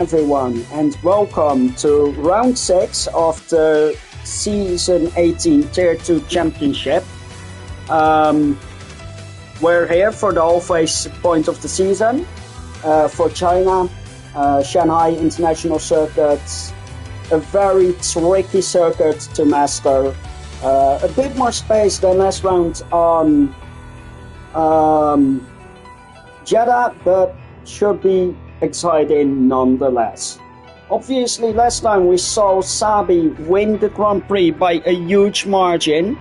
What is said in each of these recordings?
everyone, and welcome to round 6 of the Season 18 Tier 2 Championship. Um, we're here for the halfway point of the season for China, Shanghai International Circuit, a very tricky circuit to master. A bit more space than last round on Jeddah, but should be exciting nonetheless. Obviously, last time we saw Sabi win the Grand Prix by a huge margin,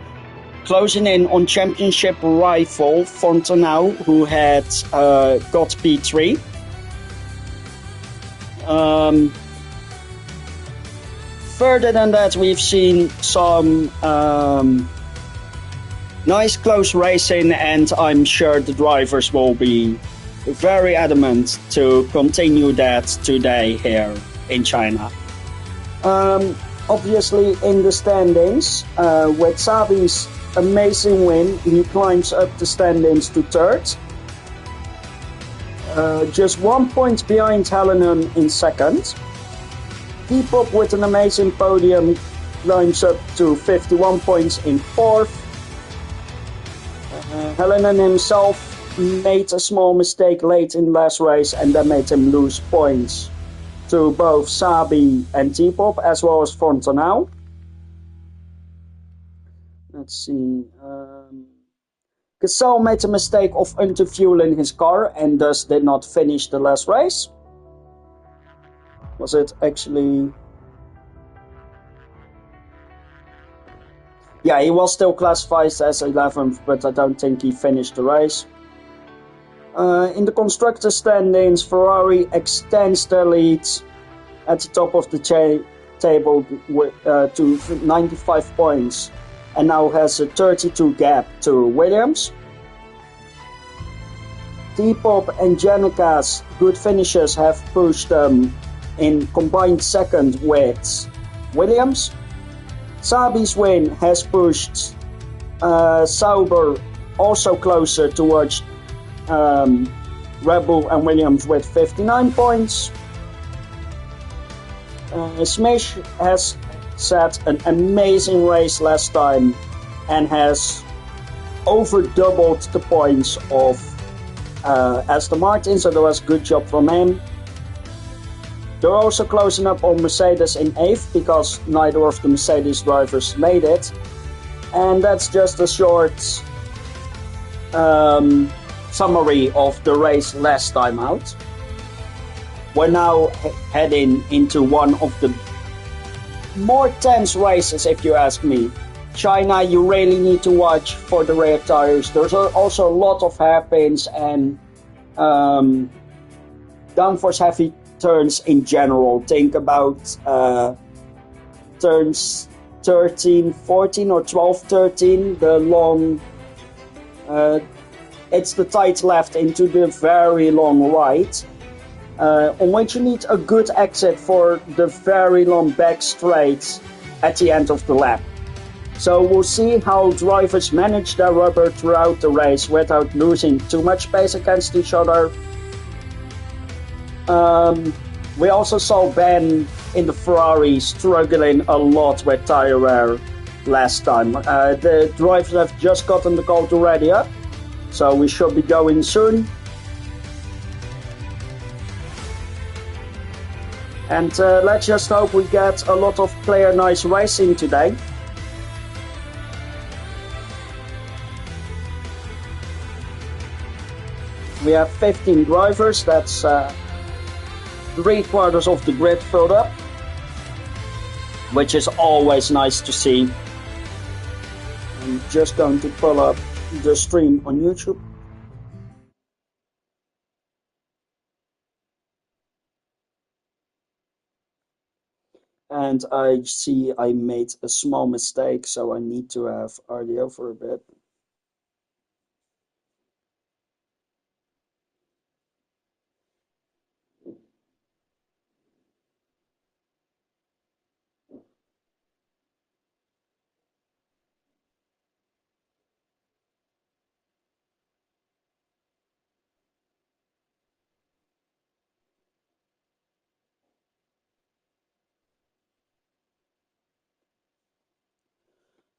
closing in on championship rival Fontenau, who had got P3. Further than that, we've seen some nice close racing, and I'm sure the drivers will be very adamant to continue that today here in China. Obviously, in the standings, with Sabi's amazing win, he climbs up the standings to third. Just 1 point behind Helenen in second. Depop with an amazing podium climbs up to 51 points in fourth. Helenen himself made a small mistake late in last race, and that made him lose points to both Sabi and Depop, as well as Fontenau. Let's see. Gasol made a mistake of underfueling his car and thus did not finish the last race. Was it actually... Yeah, he was still classified as 11th, but I don't think he finished the race. In the constructor standings, Ferrari extends their lead at the top of the table to 95 points and now has a 32 gap to Williams. Depop and Janika's good finishes have pushed them in combined second with Williams. Sabi's win has pushed Sauber also closer towards Red Bull and Williams with 59 points. Smish has set an amazing race last time and has over doubled the points of Aston Martin, so that was a good job from him. They're also closing up on Mercedes in 8th because neither of the Mercedes drivers made it. And that's just a short summary of the race last time out. We're now heading into one of the more tense races, if you ask me. China, you really need to watch for the rear tires. There's also a lot of hairpins and downforce heavy turns in general. Think about turns 13, 14 or 12, 13, the long... it's the tight left into the very long right, on which you need a good exit for the very long back straight at the end of the lap. So we'll see how drivers manage their rubber throughout the race without losing too much pace against each other. We also saw Ben in the Ferrari struggling a lot with tire wear last time. The drivers have just gotten the call to ready up, so we should be going soon. And let's just hope we get a lot of player nice racing today. We have 15 drivers, that's 3/4 of the grid filled up, which is always nice to see. I'm just going to pull up the stream on YouTube. And I see I made a small mistake, so I need to have RDO for a bit.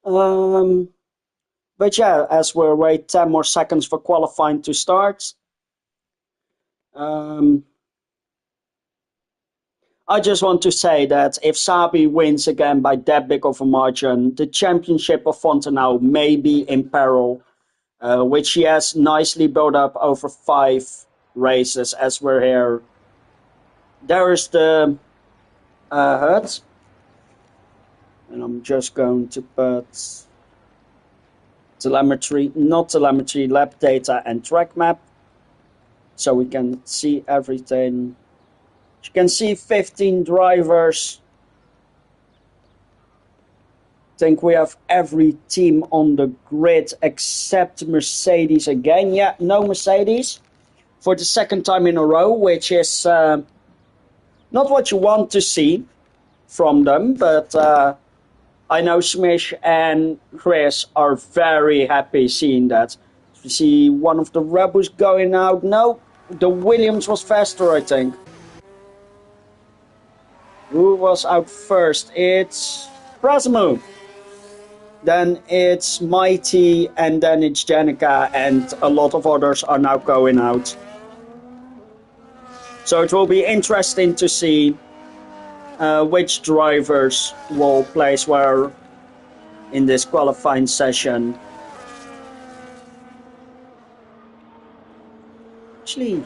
But yeah, as we're waiting 10 more seconds for qualifying to start, I just want to say that if Sabi wins again by that big of a margin, the championship of Fontenau may be in peril, which he has nicely built up over 5 races as we're here. There is the HUD, and I'm just going to put telemetry, not telemetry, lap data and track map, so we can see everything. You can see 15 drivers. I think we have every team on the grid except Mercedes again. Yeah, no Mercedes for the second time in a row, which is not what you want to see from them, but I know Smish and Chris are very happy seeing that. You see one of the Rebels going out. No, the Williams was faster, I think. Who was out first? It's Prasmu. Then it's Mighty, and then it's Janica, and a lot of others are now going out. So it will be interesting to see which drivers will place where in this qualifying session. Actually,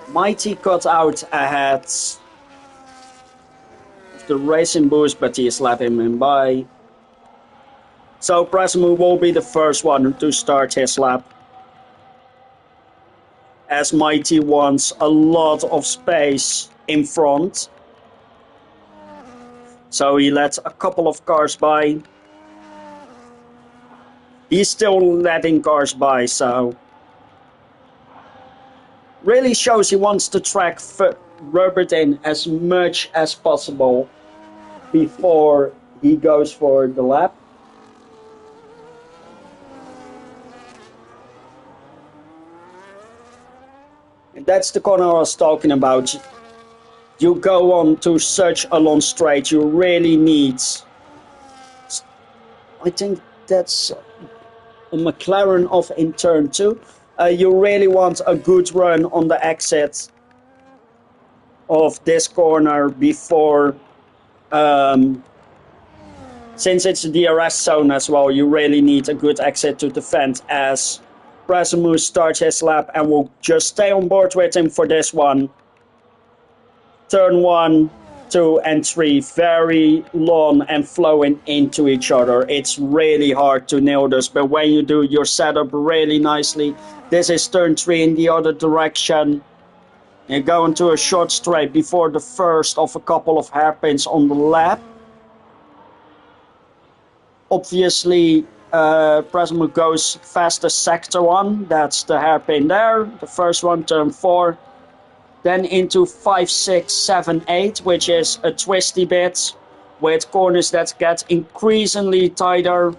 Mighty got out ahead of the racing boost, but he is letting him by. So Prasmu will be the first one to start his lap, as Mighty wants a lot of space in front. So he lets a couple of cars by. He's still letting cars by, so really shows he wants the track rubbered in as much as possible before he goes for the lap. And that's the corner I was talking about. You go on to such a long straight, you really need, I think that's a McLaren off in turn 2. You really want a good run on the exit of this corner before, since it's a DRS zone as well, you really need a good exit to defend, as Prasmu starts his lap and will just stay on board with him for this one. Turn 1, 2 and 3 very long and flowing into each other. It's really hard to nail this, but when you do your setup really nicely, this is turn 3 in the other direction. You go into a short straight before the first of a couple of hairpins on the lap. Obviously, Prasmu goes fastest sector 1, that's the hairpin there, the first one, turn 4. Then into 5, 6, 7, 8, which is a twisty bit, with corners that get increasingly tighter,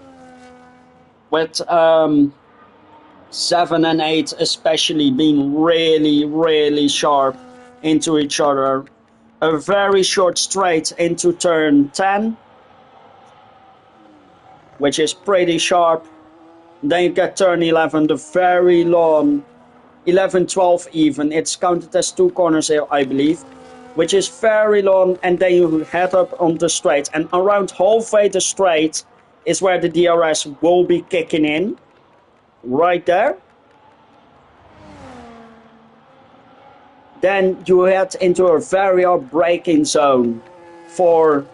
with 7 and 8 especially being really, really sharp into each other. A very short straight into turn 10, which is pretty sharp. Then you get turn 11, the very long 11, 12 even. It's counted as 2 corners here, I believe, which is very long, and then you head up on the straight. And around halfway the straight is where the DRS will be kicking in, right there. Then you head into a very hard braking zone for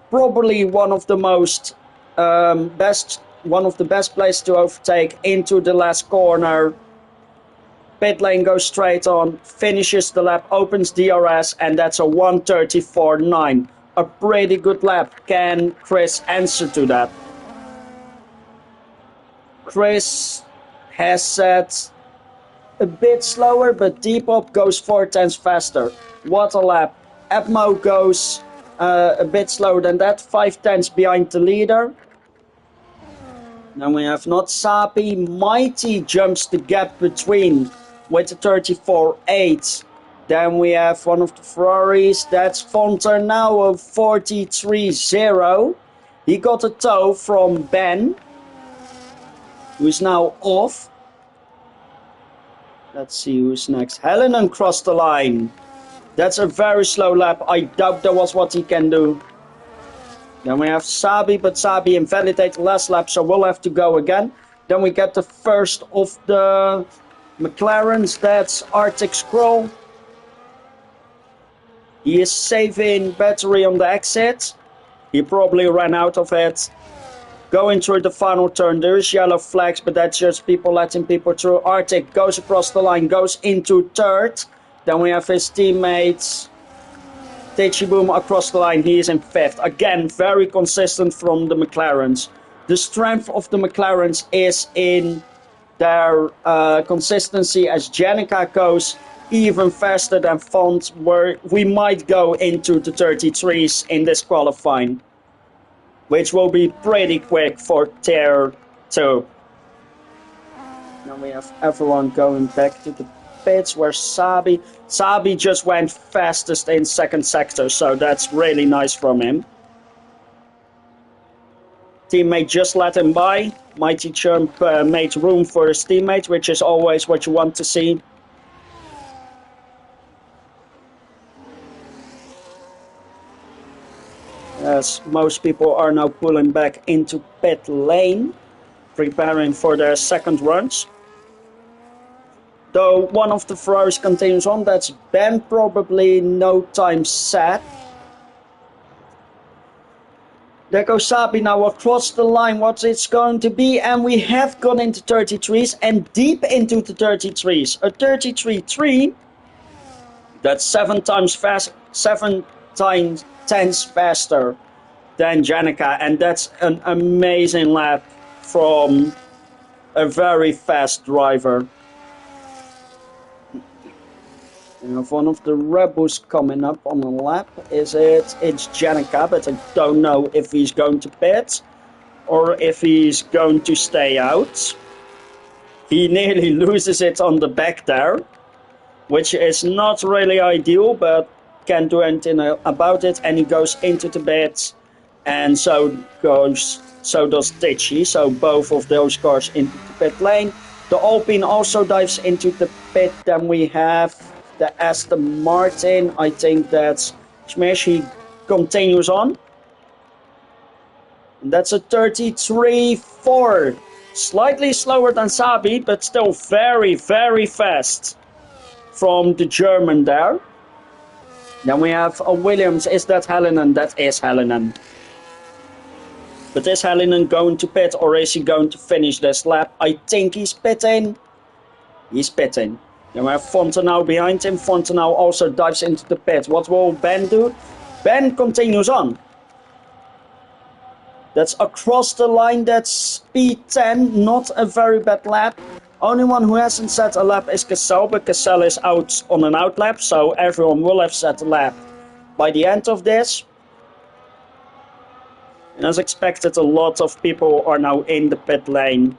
probably one of the most one of the best places to overtake, into the last corner. Pit lane goes straight on, finishes the lap, opens DRS, and that's a 1:34.9. A pretty good lap. Can Chris answer to that? Chris has set a bit slower, but Depop goes 4 tenths faster. What a lap. Epmo goes a bit slower than that, 5 tenths behind the leader. Then we have not Sapi. Mighty jumps the gap between with a 34.8. Then we have one of the Ferraris. That's Fontenau of 43.0. He got a tow from Ben, who is now off. Let's see who's next. Helenen crossed the line. That's a very slow lap. I doubt that was what he can do. Then we have Sabi, but Sabi invalidated last lap, so we'll have to go again. Then we get the first of the McLarens. That's Arctic Scroll. He is saving battery on the exit. He probably ran out of it. Going through the final turn, there is yellow flags, but that's just people letting people through. Arctic goes across the line, goes into third. Then we have his teammates. Boom across the line, he is in fifth. Again, very consistent from the McLarens. The strength of the McLarens is in their consistency, as Janica goes even faster than Font, where we might go into the 33s in this qualifying, which will be pretty quick for tier 2. Now we have everyone going back to the pits, where Sabi just went fastest in second sector, so that's really nice from him. Teammate just let him by. Mighty Chump made room for his teammate, which is always what you want to see. As most people are now pulling back into pit lane, preparing for their second runs. Though one of the Ferraris continues on, that's Ben, probably no time set. There goes Sabi now across the line, what it's going to be, and we have gone into 33s and deep into the 33s. A 33.3, that's 7 times tenths faster than Janica, and that's an amazing lap from a very fast driver. And if one of the Rebels coming up on the lap, it's Janica, but I don't know if he's going to pit or if he's going to stay out. He nearly loses it on the back there, which is not really ideal, but can't do anything about it, and he goes into the pit, and so does Tichy, so both of those cars into the pit lane. The Alpine also dives into the pit. Then we have the Aston Martin. I think that's Smash. He continues on. And that's a 33.4. Slightly slower than Sabi, but still very, very fast from the German there. Then we have a Williams. Is that Helenen? That is Helenen. But is Helenen going to pit, or is he going to finish this lap? I think he's pitting. He's pitting. Then we have Fontenau behind him. Fontenau also dives into the pit. What will Ben do? Ben continues on. That's across the line. That's P10. Not a very bad lap. Only one who hasn't set a lap is Cassel, but Cassel is out on an out lap, so everyone will have set a lap by the end of this. And as expected, a lot of people are now in the pit lane,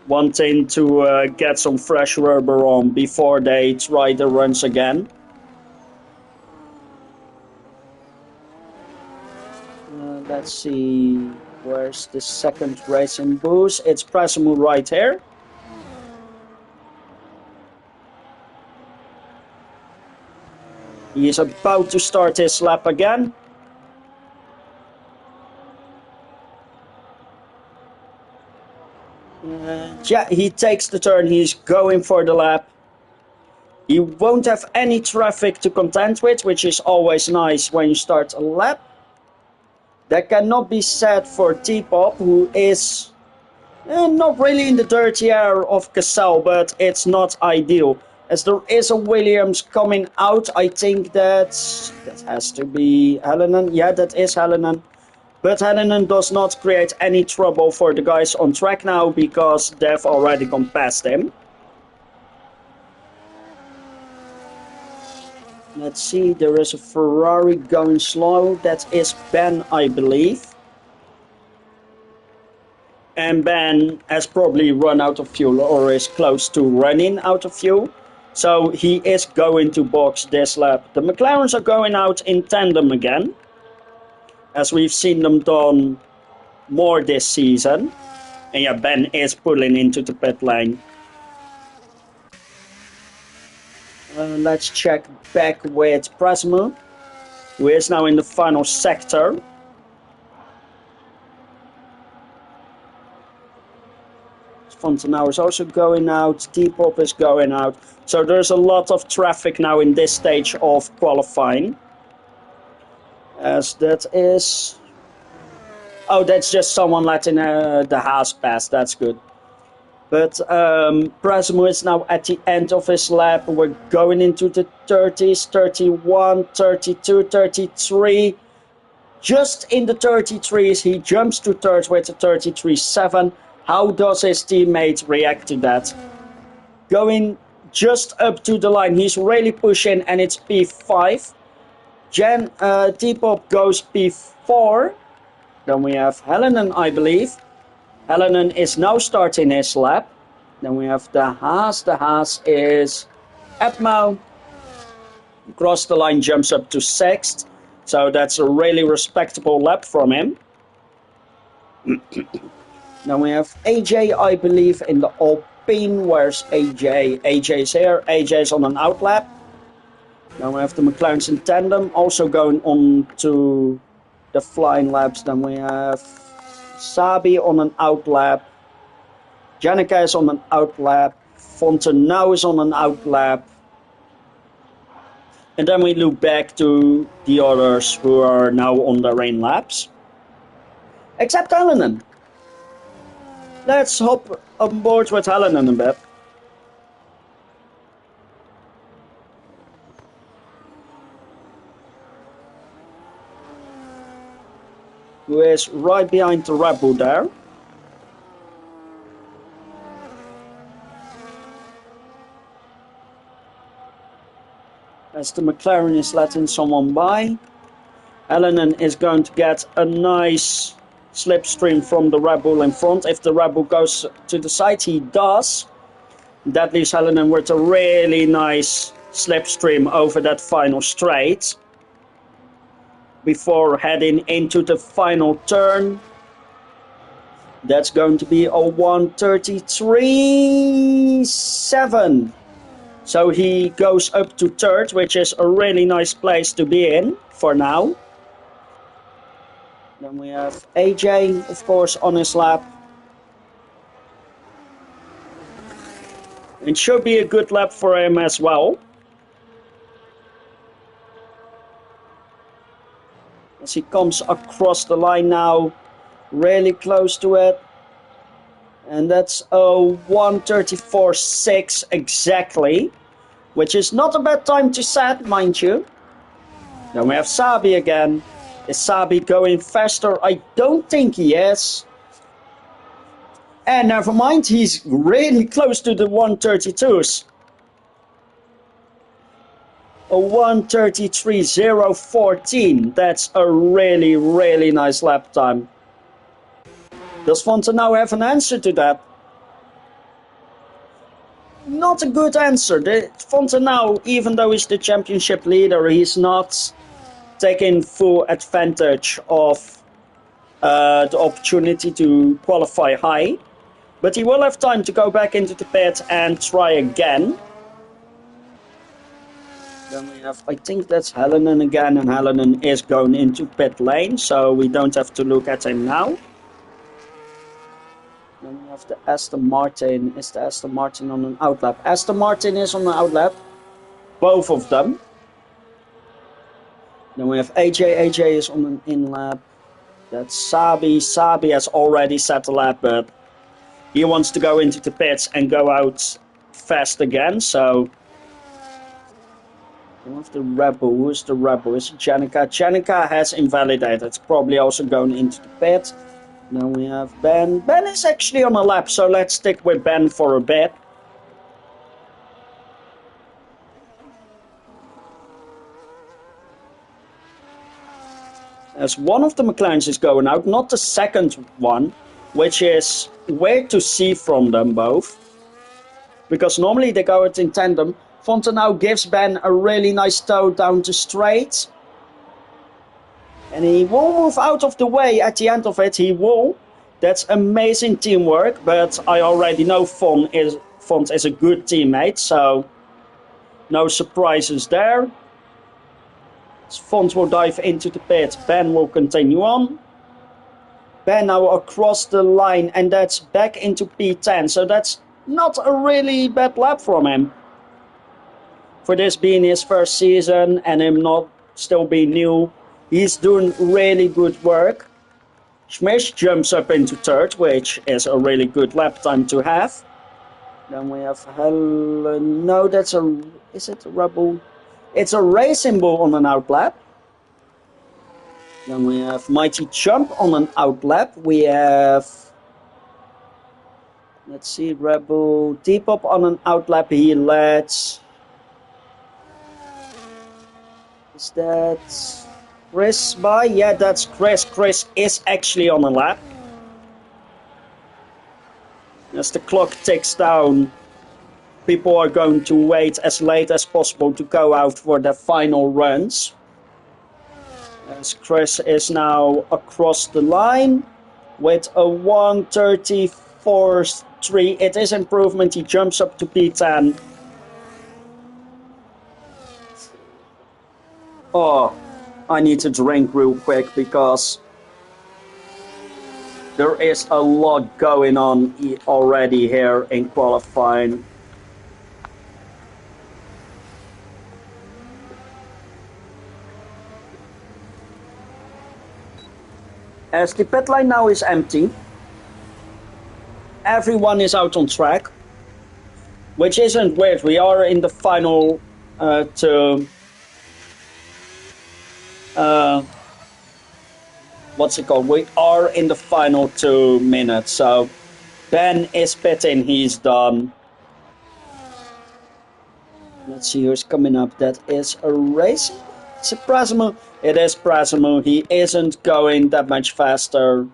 wanting to get some fresh rubber on before they try the runs again. Let's see, where's the second racing boost? It's Prasimu right here. He is about to start his lap again. Yeah, he takes the turn, he's going for the lap. He won't have any traffic to contend with, which is always nice when you start a lap. That cannot be said for T-Pop, who is not really in the dirty area of Cassel, but it's not ideal. As there is a Williams coming out, I think that has to be Helenen. Yeah, that is Helenen. But Helenen does not create any trouble for the guys on track now, because they've already gone past him. Let's see, there is a Ferrari going slow. That is Ben, I believe. And Ben has probably run out of fuel, or is close to running out of fuel. So he is going to box this lap. The McLarens are going out in tandem again. as we've seen them done more this season. And yeah, Ben is pulling into the pit lane. Let's check back with Prasmu, who is now in the final sector. Fontenau is also going out, Depop is going out. So there's a lot of traffic now in this stage of qualifying. As that is... Oh, that's just someone letting the Haas pass, that's good. But Prasmu is now at the end of his lap. We're going into the 30s, 31, 32, 33. Just in the 33s, he jumps to third with a 33.7. How does his teammate react to that? Going just up to the line, he's really pushing, and it's P5. Depop goes P4. Then we have Helenen, I believe. Helenen is now starting his lap. Then we have the Haas. The Haas is Epmo. Across the line, jumps up to 6th. So that's a really respectable lap from him. Then we have AJ, I believe, in the Alpine. Where's AJ? AJ is here. AJ is on an outlap. Then we have the McLarens in tandem, also going on to the flying laps. Then we have Sabi on an outlap. Janica is on an outlap. Fontenau is on an outlap. And then we look back to the others who are now on their rain laps. Except Helenen. Let's hop on board with Helenen a bit. Who is right behind the Red Bull there. As the McLaren is letting someone by. Helenen is going to get a nice slipstream from the Red Bull in front. If the Red Bull goes to the side, he does. That leaves Helenen with a really nice slipstream over that final straight. Before heading into the final turn. That's going to be a 1:33.7. So he goes up to third, which is a really nice place to be in for now. Then we have AJ, of course, on his lap. It should be a good lap for him as well. As he comes across the line now, really close to it. And that's a 1:34.6 exactly, which is not a bad time to set, mind you. Then we have Sabi again. Is Sabi going faster? I don't think he is. And never mind, he's really close to the 1:32s. A 1:33.014. That's a really, really nice lap time. Does Fontenau have an answer to that? Not a good answer. Fontenau, even though he's the championship leader, he's not taking full advantage of the opportunity to qualify high. But he will have time to go back into the pit and try again. Then we have, I think that's Helenen again, and Helenen is going into pit lane, so we don't have to look at him now. Then we have the Aston Martin. Is the Aston Martin on an outlap? Aston Martin is on an outlap. Both of them. Then we have AJ. AJ is on an in-lap. That's Sabi. Sabi has already set a lap, but he wants to go into the pits and go out fast again, so... Who's the Rebel? Who's the Rebel? Is it Janica? Janica has invalidated. It's probably also going into the pit. Then we have Ben. Ben is actually on a lap, so let's stick with Ben for a bit. As one of the McLarens is going out, not the second one, which is weird to see from them both. Because normally they go out in tandem. Fontenau gives Ben a really nice tow down the straight. And he will move out of the way at the end of it. He will. That's amazing teamwork. But I already know Font is a good teammate. So no surprises there. Font will dive into the pit. Ben will continue on. Ben now across the line. And that's back into P10. So that's not a really bad lap from him. For this being his first season and him not still being new. He's doing really good work. Schmish jumps up into third, which is a really good lap time to have. Then we have Helen. No, that's a. Is it a Rebel? It's a racing bull on an outlap. Then we have Mighty Jump on an outlap. We have. Let's see, Rebel Depop on an outlap. He lets. Is that Chris by? Yeah, that's Chris. Chris is actually on a lap. As the clock ticks down, people are going to wait as late as possible to go out for their final runs. As Chris is now across the line with a 1:34.3. It is improvement. He jumps up to P10. Oh, I need to drink real quick because there is a lot going on already here in qualifying. As the pit lane now is empty, everyone is out on track, which isn't weird. We are in the final what's it called? We are in the final 2 minutes. So Ben is pitting, he's done. Let's see who's coming up. That is a race. Is it Prasimu? It is Prasimu. He isn't going that much faster.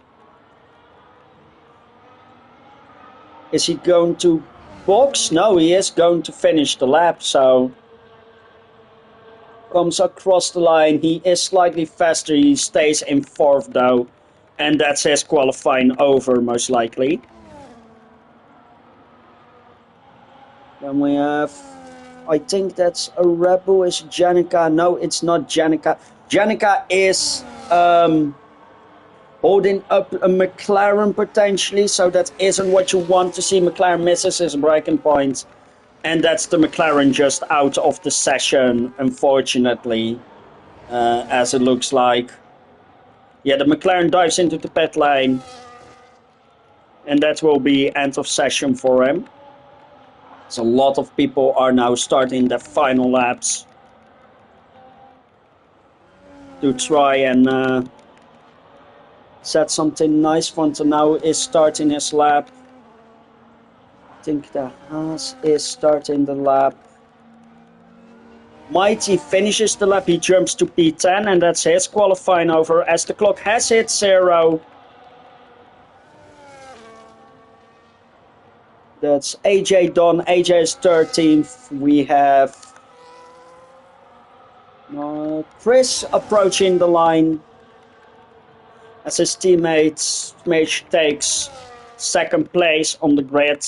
Is he going to box? No, he is going to finish the lap. So comes across the line. He is slightly faster. He stays in 4th though. And that's his qualifying over most likely. Then we have, I think that's a Rebel. Is Janica? No, it's not Janica. Janica is holding up a McLaren potentially. So that isn't what you want to see. McLaren misses his braking point. And that's the McLaren just out of the session, unfortunately, as it looks like. Yeah, the McLaren dives into the pit lane. And that will be end of session for him. So a lot of people are now starting their final laps to try and set something nice. Fonta now is starting his lap. I think the Haas is starting the lap. Mighty finishes the lap. He jumps to P10 and that's his qualifying over as the clock has hit 0. That's AJ done. AJ is 13th. We have Chris approaching the line as his teammate Smish takes 2nd place on the grid.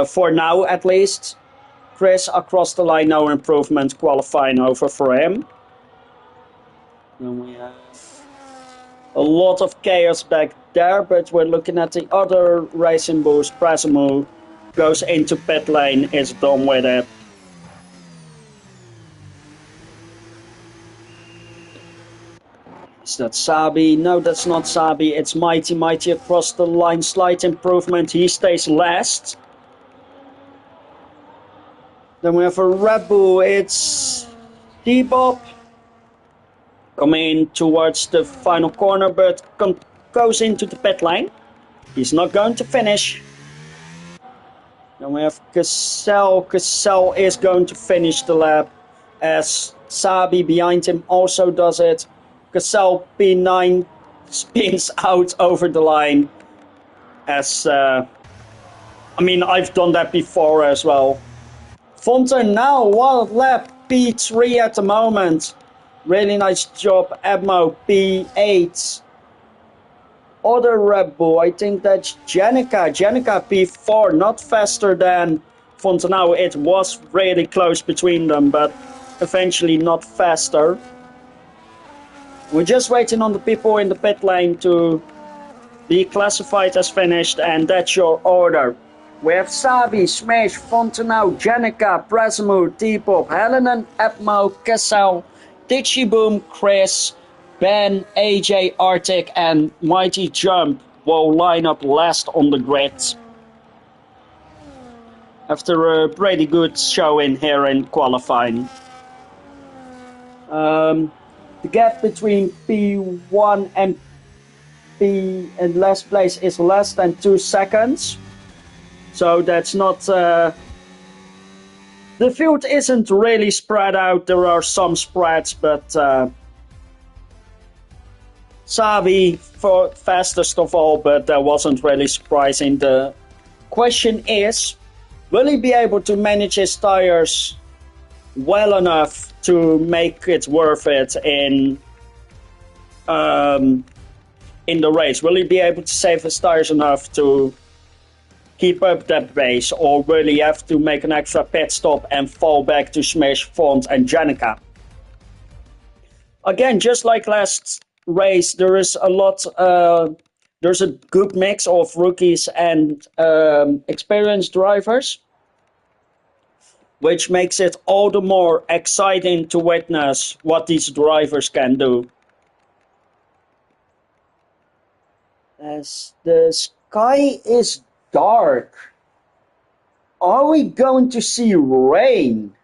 For now, at least. Chris across the line, no improvement, qualifying over for him. Then we have a lot of chaos back there, but we're looking at the other racing boost. Prasimu goes into pit lane, is done with it. Is that Sabi? No, that's not Sabi. It's Mighty. Mighty across the line, slight improvement. He stays last. Then we have a Red Bull. It's Debop coming towards the final corner, but goes into the pit lane. He's not going to finish. Then we have Cassell. Cassell is going to finish the lap as Sabi behind him also does it. Cassell P9 spins out over the line as I mean, I've done that before as well. Fontaine now, wild lap, P3 at the moment. Really nice job, Admo P8. Other Red Bull, I think that's Janica. Janica P4, not faster than Fontenau. It was really close between them, but eventually not faster. We're just waiting on the people in the pit lane to be classified as finished, and that's your order. We have Sabi, Smash, Fontenau, Janica, Prasmu, T-Pop, Helenen, Epmo, Kessel, Digiboom, Chris, Ben, AJ, Arctic, and Mighty Jump will line up last on the grid. After a pretty good showing here in qualifying. The gap between P1 and P in last place is less than 2 seconds. So that's not... the field isn't really spread out. There are some spreads, but Savi for fastest of all, but that wasn't really surprising. The question is, will he be able to manage his tires well enough to make it worth it in the race? Will he be able to save his tires enough to keep up that pace, or will he have to make an extra pit stop and fall back to Smash, Font, and Janica? Again, just like last race, there is a lot. There's a good mix of rookies and experienced drivers, which makes it all the more exciting to witness what these drivers can do. As the sky is dark, are we going to see rain?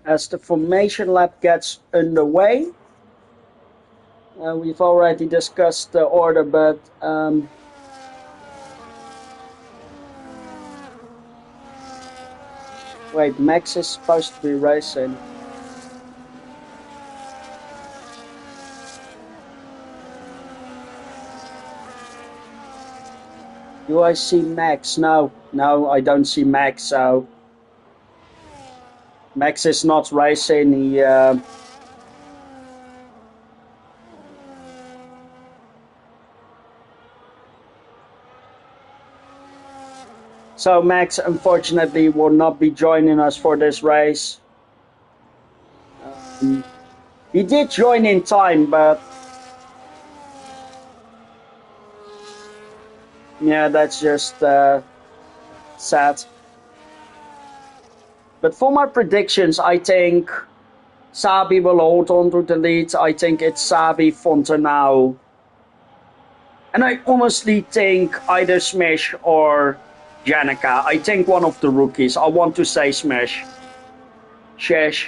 As the formation lap gets underway, we've already discussed the order, but wait, Max is supposed to be racing. Do I see Max? No, I don't see Max, so Max is not racing. He so Max unfortunately will not be joining us for this race. He did join in time, but yeah, that's just sad. But for my predictions, I think Sabi will hold on to the lead. I think it's Sabi, Fontenau. And I honestly think either Smash or Janica. I think one of the rookies. I want to say Smash. Shesh.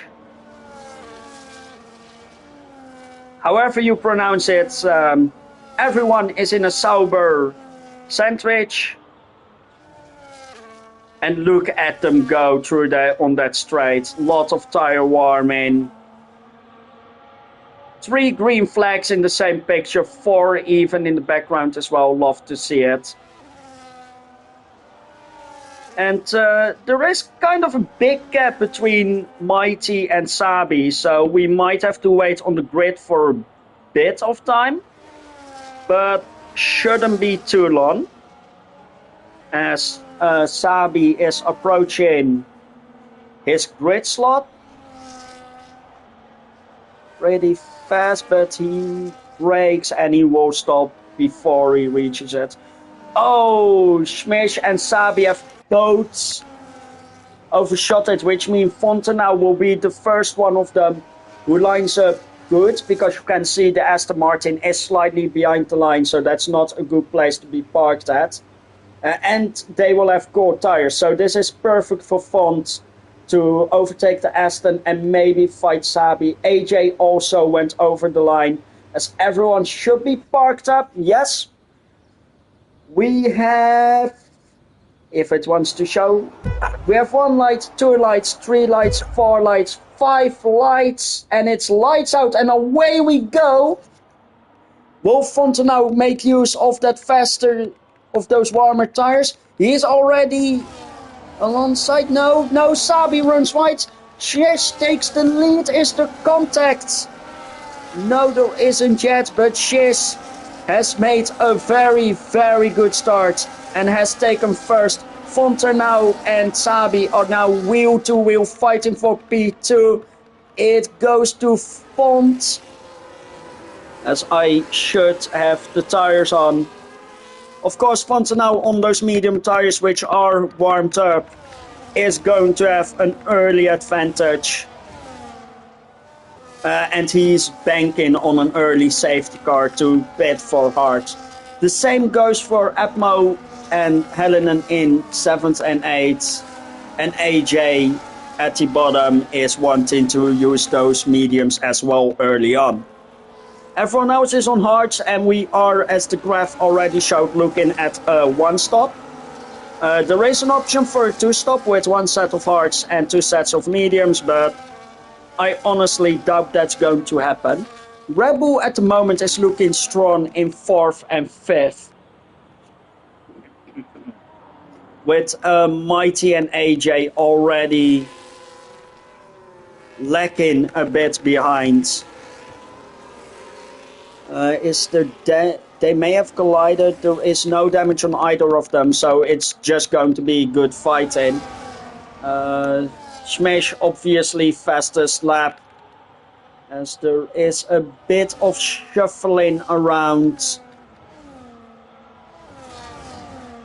However you pronounce it, everyone is in a sober sandwich. And look at them go through on that straight. Lot of tire warming. 3 green flags in the same picture. 4 even in the background as well. Love to see it. And there is kind of a big gap between Mighty and Sabi. So we might have to wait on the grid for a bit of time. But shouldn't be too long. As Sabi is approaching his grid slot. Pretty fast, but he brakes and he will stop before he reaches it. Oh, Smish and Sabi have both overshot it, which means Fontenau will be the first one of them who lines up good, because you can see the Aston Martin is slightly behind the line, so that's not a good place to be parked at. And they will have cold tires, so this is perfect for Font to overtake the Aston and maybe fight Sabi. AJ also went over the line, as everyone should be parked up. Yes, we have, if it wants to show, we have 1 light, 2 lights, 3 lights, 4 lights, 5 lights, and it's lights out, and away we go. Will Font now make use of that faster, of those warmer tires? He's already alongside. No, Sabi runs wide. Shish takes the lead. Is there contact? No, there isn't yet, but Shish has made a very, very good start and has taken first. Fonter now and Sabi are now wheel to wheel fighting for P2. It goes to Font, as I should have the tires on. Of course, Fonter now on those medium tires, which are warmed up, is going to have an early advantage. And he's banking on an early safety car to bid for hard. The same goes for Atmo and Helenen in 7th and 8th. And AJ at the bottom is wanting to use those mediums as well early on. Everyone else is on hards, and we are, as the graph already showed, looking at a 1-stop. There is an option for a 2-stop with 1 set of hards and 2 sets of mediums, but I honestly doubt that's going to happen. Red Bull at the moment is looking strong in 4th and 5th. With Mighty and AJ already lacking a bit behind. They may have collided. There is no damage on either of them, so it's just going to be good fighting. Smash obviously fastest lap, as there is a bit of shuffling around,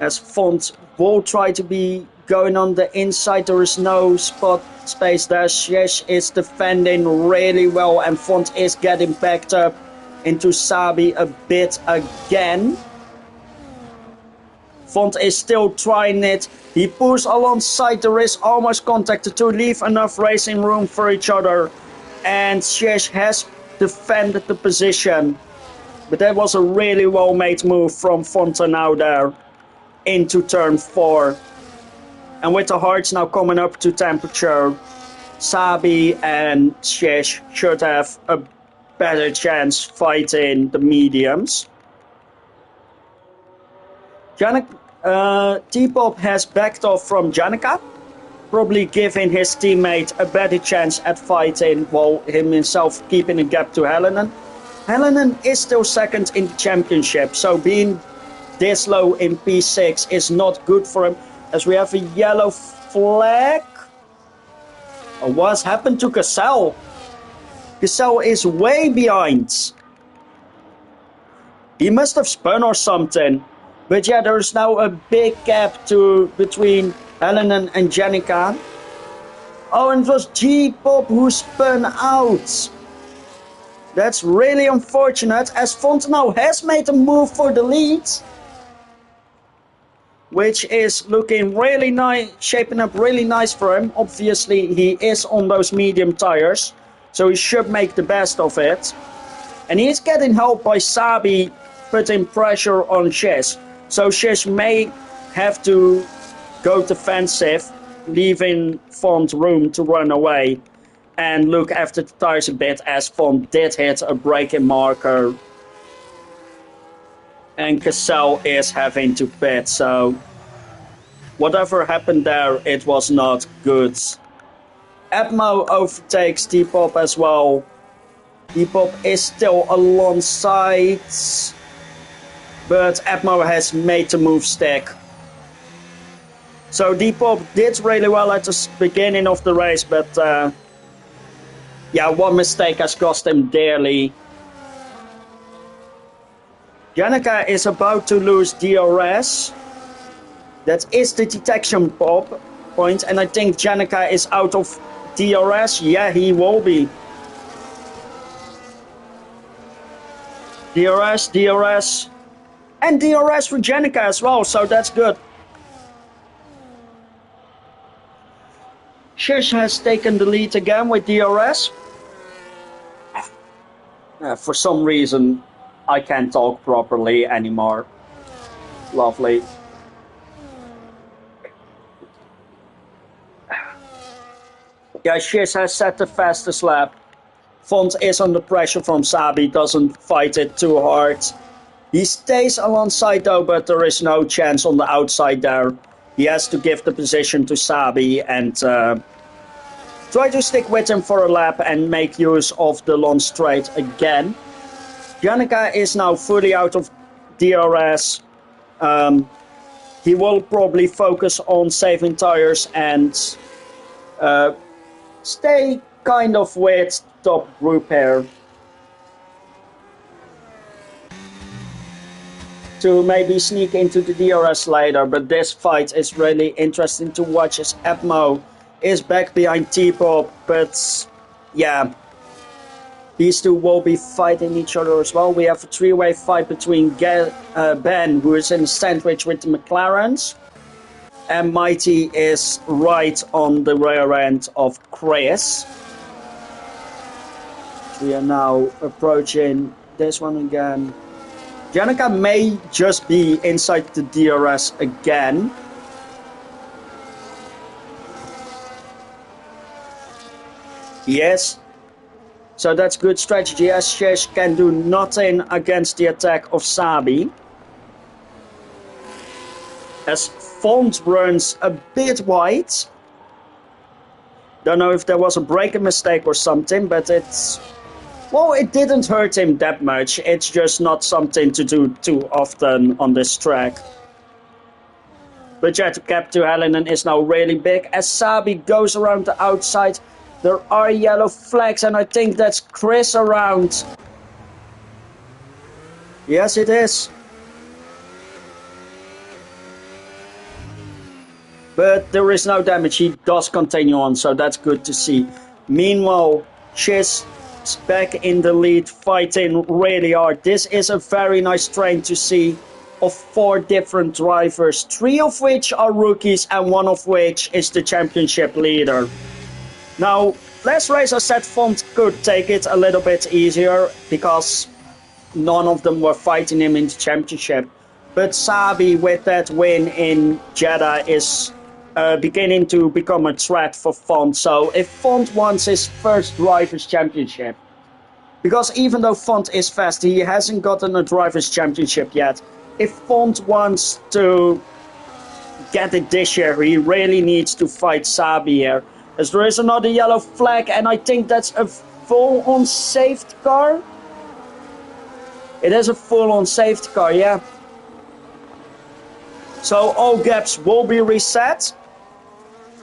as Font will try to be going on the inside. There is no space there. Shesh is defending really well, and Font is getting backed up into Sabi a bit again. Font is still trying it. He pulls alongside. There is almost contact to leave enough racing room for each other. And Shesh has defended the position. But that was a really well made move from Fonta now there into turn 4. And with the hards now coming up to temperature, Sabi and Shesh should have a better chance fighting the mediums. T-Pop has backed off from Janica, probably giving his teammate a better chance at fighting, while himself keeping a gap to Helenen. Helenen is still 2nd in the championship, so being this low in P6 is not good for him, as we have a yellow flag. What's happened to Cassell? Cassell is way behind. He must have spun or something. But yeah, there's now a big gap between Helenen and Janica. Oh, and it was G-Pop who spun out. That's really unfortunate, as Font now has made a move for the lead, which is looking really nice, shaping up really nice for him. Obviously, he is on those medium tires, so he should make the best of it. And he's getting help by Sabi putting pressure on Shish. So Shish may have to go defensive, leaving Font room to run away and look after the tires a bit, as Font did hit a braking marker. And Cassell is having to pit, so whatever happened there, it was not good. Atmo overtakes T-Pop as well. T-Pop is still alongside, but Atmo has made the move stick. So T-Pop did really well at the beginning of the race, but yeah, one mistake has cost him dearly. Janica is about to lose DRS. That is the detection point, and I think Janica is out of DRS. Yeah, he will be. DRS, DRS, and DRS for Jenica as well, so that's good. Shish has taken the lead again with DRS. For some reason, I can't talk properly anymore. Lovely. Yeah, Shish has set the fastest lap. Font is under pressure from Sabi, doesn't fight it too hard. He stays alongside though, but there is no chance on the outside there. He has to give the position to Sabi and try to stick with him for a lap and make use of the long straight again. Janica is now fully out of DRS. He will probably focus on saving tires and stay kind of with top group here. To maybe sneak into the DRS later, but this fight is really interesting to watch as Epmo is back behind T-Pop, but yeah, these two will be fighting each other as well. We have a three-way fight between Ben, who is in the sandwich with the McLarens, and Mighty is right on the rear end of Chris. We are now approaching this one again. Janica may just be inside the DRS again. Yes. So that's good strategy as Shesh can do nothing against the attack of Sabi. As Font runs a bit wide. Don't know if there was a braking mistake or something, but it's... Well, it didn't hurt him that much. It's just not something to do too often on this track. But yeah, the gap to Helenen is now really big. As Sabi goes around the outside, there are yellow flags, and I think that's Chris around. Yes, it is. But there is no damage. He does continue on, so that's good to see. Meanwhile, Shiz back in the lead, fighting really hard. This is a very nice train to see of 4 different drivers, 3 of which are rookies and 1 of which is the championship leader. Now, last race I said Font could take it a little bit easier because none of them were fighting him in the championship. But Sabi, with that win in Jeddah, is beginning to become a threat for Font. So if Font wants his first Drivers' Championship, because even though Font is fast, he hasn't gotten a Drivers' Championship yet. If Font wants to get it this year, he really needs to fight Sabi here. As there is another yellow flag, and I think that's a full-on safety car. It is a full-on safety car, yeah. So all gaps will be reset.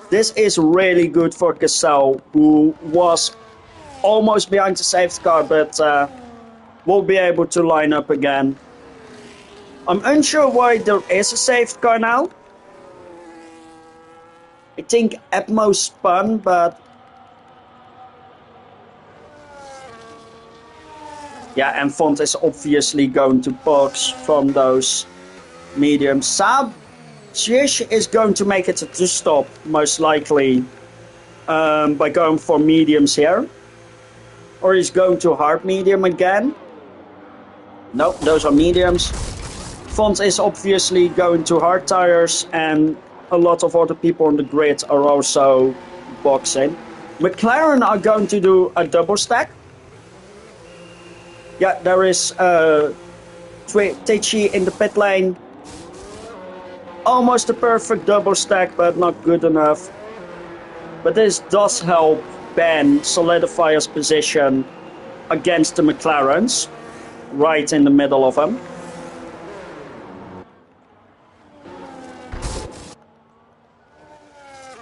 This is really good for Cassell, who was almost behind the safety car, but will be able to line up again. I'm unsure why there is a safety car now. I think Epmo spun, but... Yeah, and Font is obviously going to box from those mediums. Shish is going to make it to stop, most likely, by going for mediums here. Or he's going to hard medium again. Nope, those are mediums. Font is obviously going to hard tires, and a lot of other people on the grid are also boxing. McLaren are going to do a double stack. Yeah, there is Tichy in the pit lane. Almost a perfect double stack, but not good enough. But this does help Ben solidify his position against the McLarens, right in the middle of them.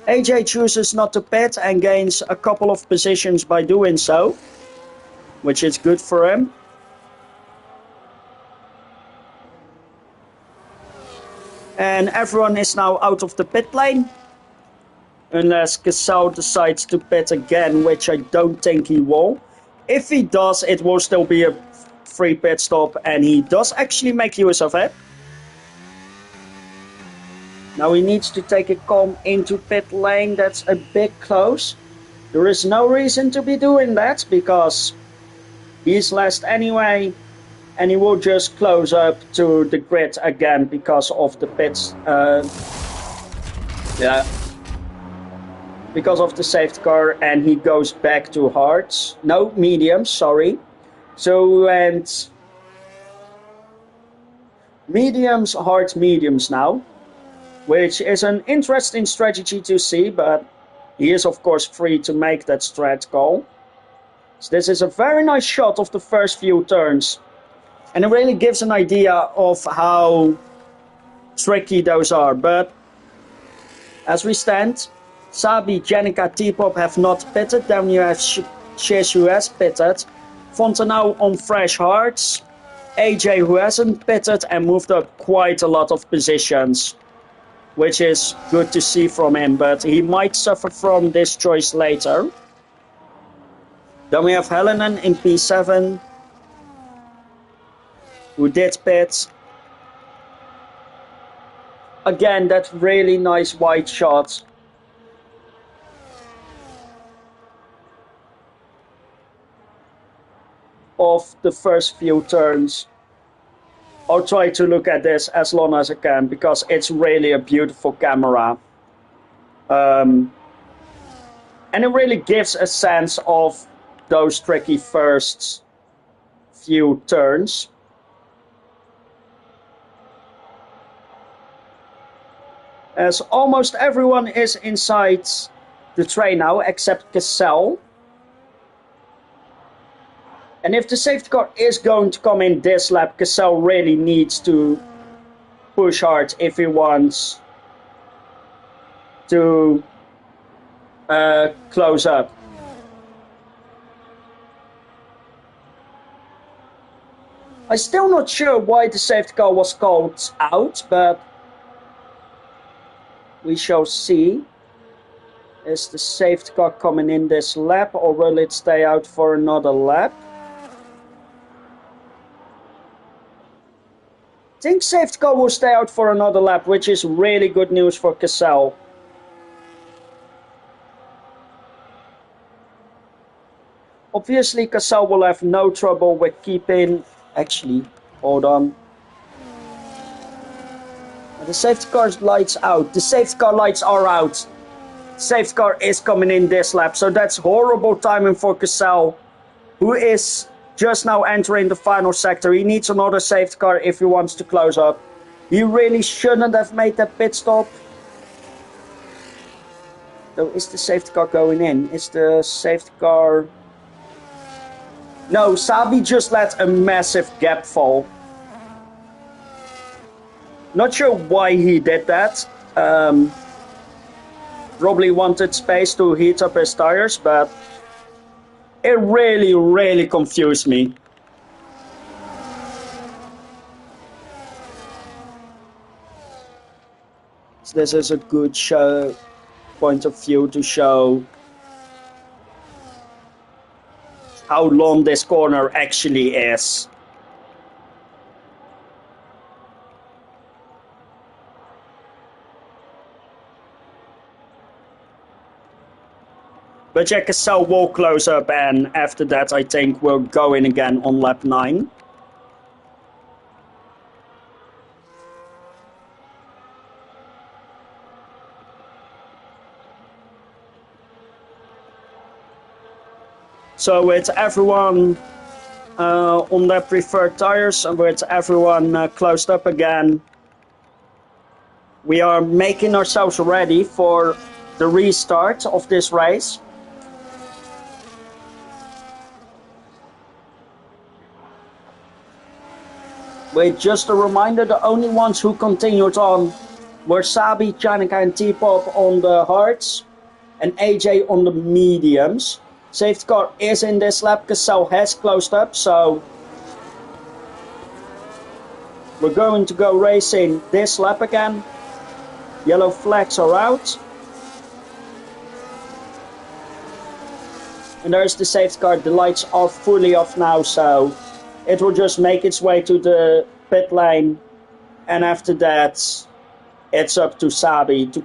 AJ chooses not to pit and gains a couple of positions by doing so, which is good for him. And everyone is now out of the pit lane. Unless Cassell decides to pit again, which I don't think he will. If he does, it will still be a free pit stop, and he does actually make use of it. Now he needs to take a calm into pit lane. That's a bit close. There is no reason to be doing that because he's last anyway, and he will just close up to the grid again because of the pits. Because of the safety car, and he goes back to hards. No, mediums, sorry. So we went mediums, hard, mediums now, which is an interesting strategy to see, but he is of course free to make that strat call. So this is a very nice shot of the first few turns, and it really gives an idea of how tricky those are. But as we stand, Sabi, Jenica, T-Pop have not pitted. Then you have Shish who has pitted. Fontenau on fresh hearts. AJ who hasn't pitted and moved up quite a lot of positions, which is good to see from him, but he might suffer from this choice later. Then we have Helenen in P7, who did pit. Again, that really nice wide shot. Of the first few turns. I'll try to look at this as long as I can because it's really a beautiful camera. And it really gives a sense of those tricky first few turns. As almost everyone is inside the tray now except Cassell. And if the safety car is going to come in this lap, Cassell really needs to push hard if he wants to close up. I'm still not sure why the safety car was called out, but we shall see. Is the safety car coming in this lap, or will it stay out for another lap? I think safety car will stay out for another lap, which is really good news for Cassell. Obviously, Cassell will have no trouble with keeping... Actually, hold on. The safety car's lights out. The safety car lights are out. The safety car is coming in this lap, so that's horrible timing for Cassell, who is just now entering the final sector. He needs another safety car if he wants to close up. He really shouldn't have made that pit stop. So is the safety car going in? Is the safety car... No, Sabi just let a massive gap fall. Not sure why he did that. Probably wanted space to heat up his tires, but it really confused me. So this is a good point of view to show how long this corner actually is. But yeah, Cassell will close up, and after that I think we'll go in again on lap 9. So with everyone on their preferred tires and with everyone closed up again, we are making ourselves ready for the restart of this race. With just a reminder, the only ones who continued on were Sabi, Janica and T-Pop on the hards and AJ on the mediums. Safety car is in this lap, Cassell has closed up, so we're going to go racing this lap again. Yellow flags are out. And there's the safety car, the lights are fully off now, so it will just make its way to the pit lane, and after that it's up to Sabi to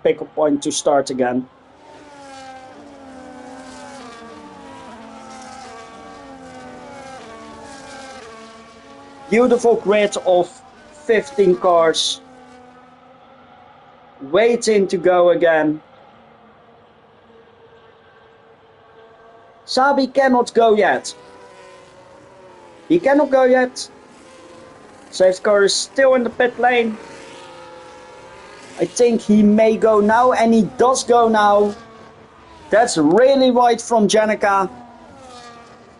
pick a point to start again. Beautiful grid of 15 cars waiting to go again. Sabi cannot go yet. He cannot go yet. Safety car is still in the pit lane. I think he may go now, and he does go now. That's really wide from Janica.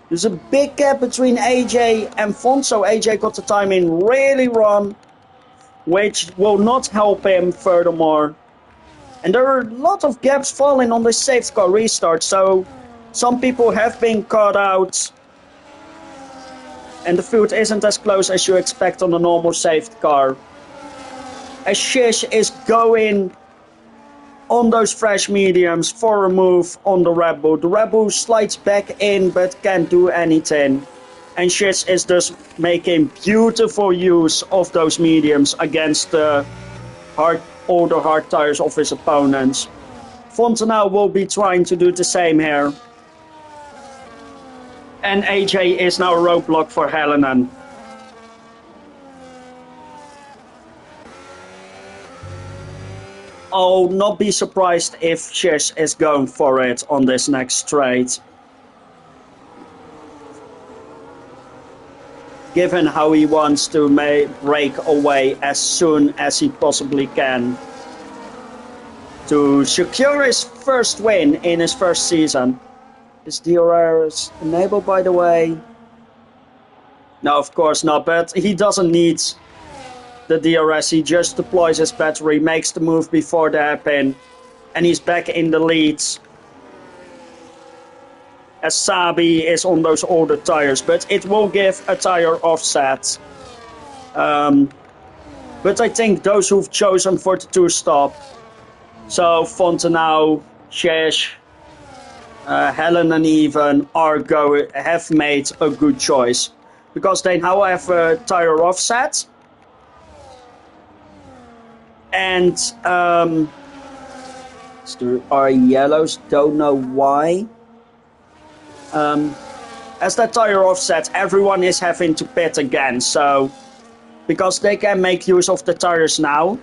There's a big gap between AJ and Font, so AJ got the time in really wrong, which will not help him furthermore. And there are a lot of gaps falling on the safety car restart, so some people have been caught out. And the field isn't as close as you expect on a normal safety car. As Shish is going on those fresh mediums for a move on the Red Bull. The Red Bull slides back in but can't do anything. And Shish is just making beautiful use of those mediums against the older hard tires of his opponents. Fontenau will be trying to do the same here. And AJ is now a roadblock for Helenen. I'll not be surprised if Shish is going for it on this next straight. Given how he wants to break away as soon as he possibly can. To secure his first win in his first season. Is DRS enabled, by the way? No, of course not, but he doesn't need the DRS. He just deploys his battery, makes the move before the hairpin, and he's back in the lead. As Sabi is on those older tires, but it will give a tire offset. But I think those who've chosen for the two-stop, so Fontenau, Shish, Helenen even, have made a good choice. Because they now have a tire offset. And there are yellows, don't know why. As that tire offset, everyone is having to pit again. So, because they can make use of the tires now.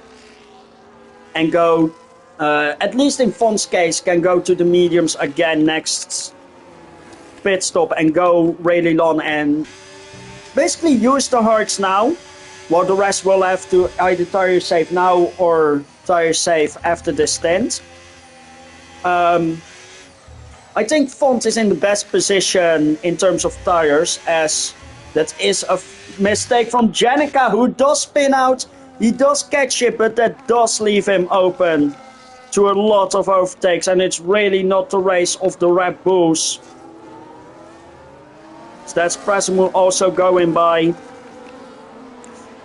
And go, at least in Font's case, can go to the mediums again next pit stop. And go really long and basically use the hards now. While the rest will have to either tire save now or tire save after the stint. I think Font is in the best position in terms of tires, as that is a mistake from Janica, who does spin out. He does catch it, but that does leave him open to a lot of overtakes, and it's really not the race of the Red Bulls. So that's Prasimu also going by.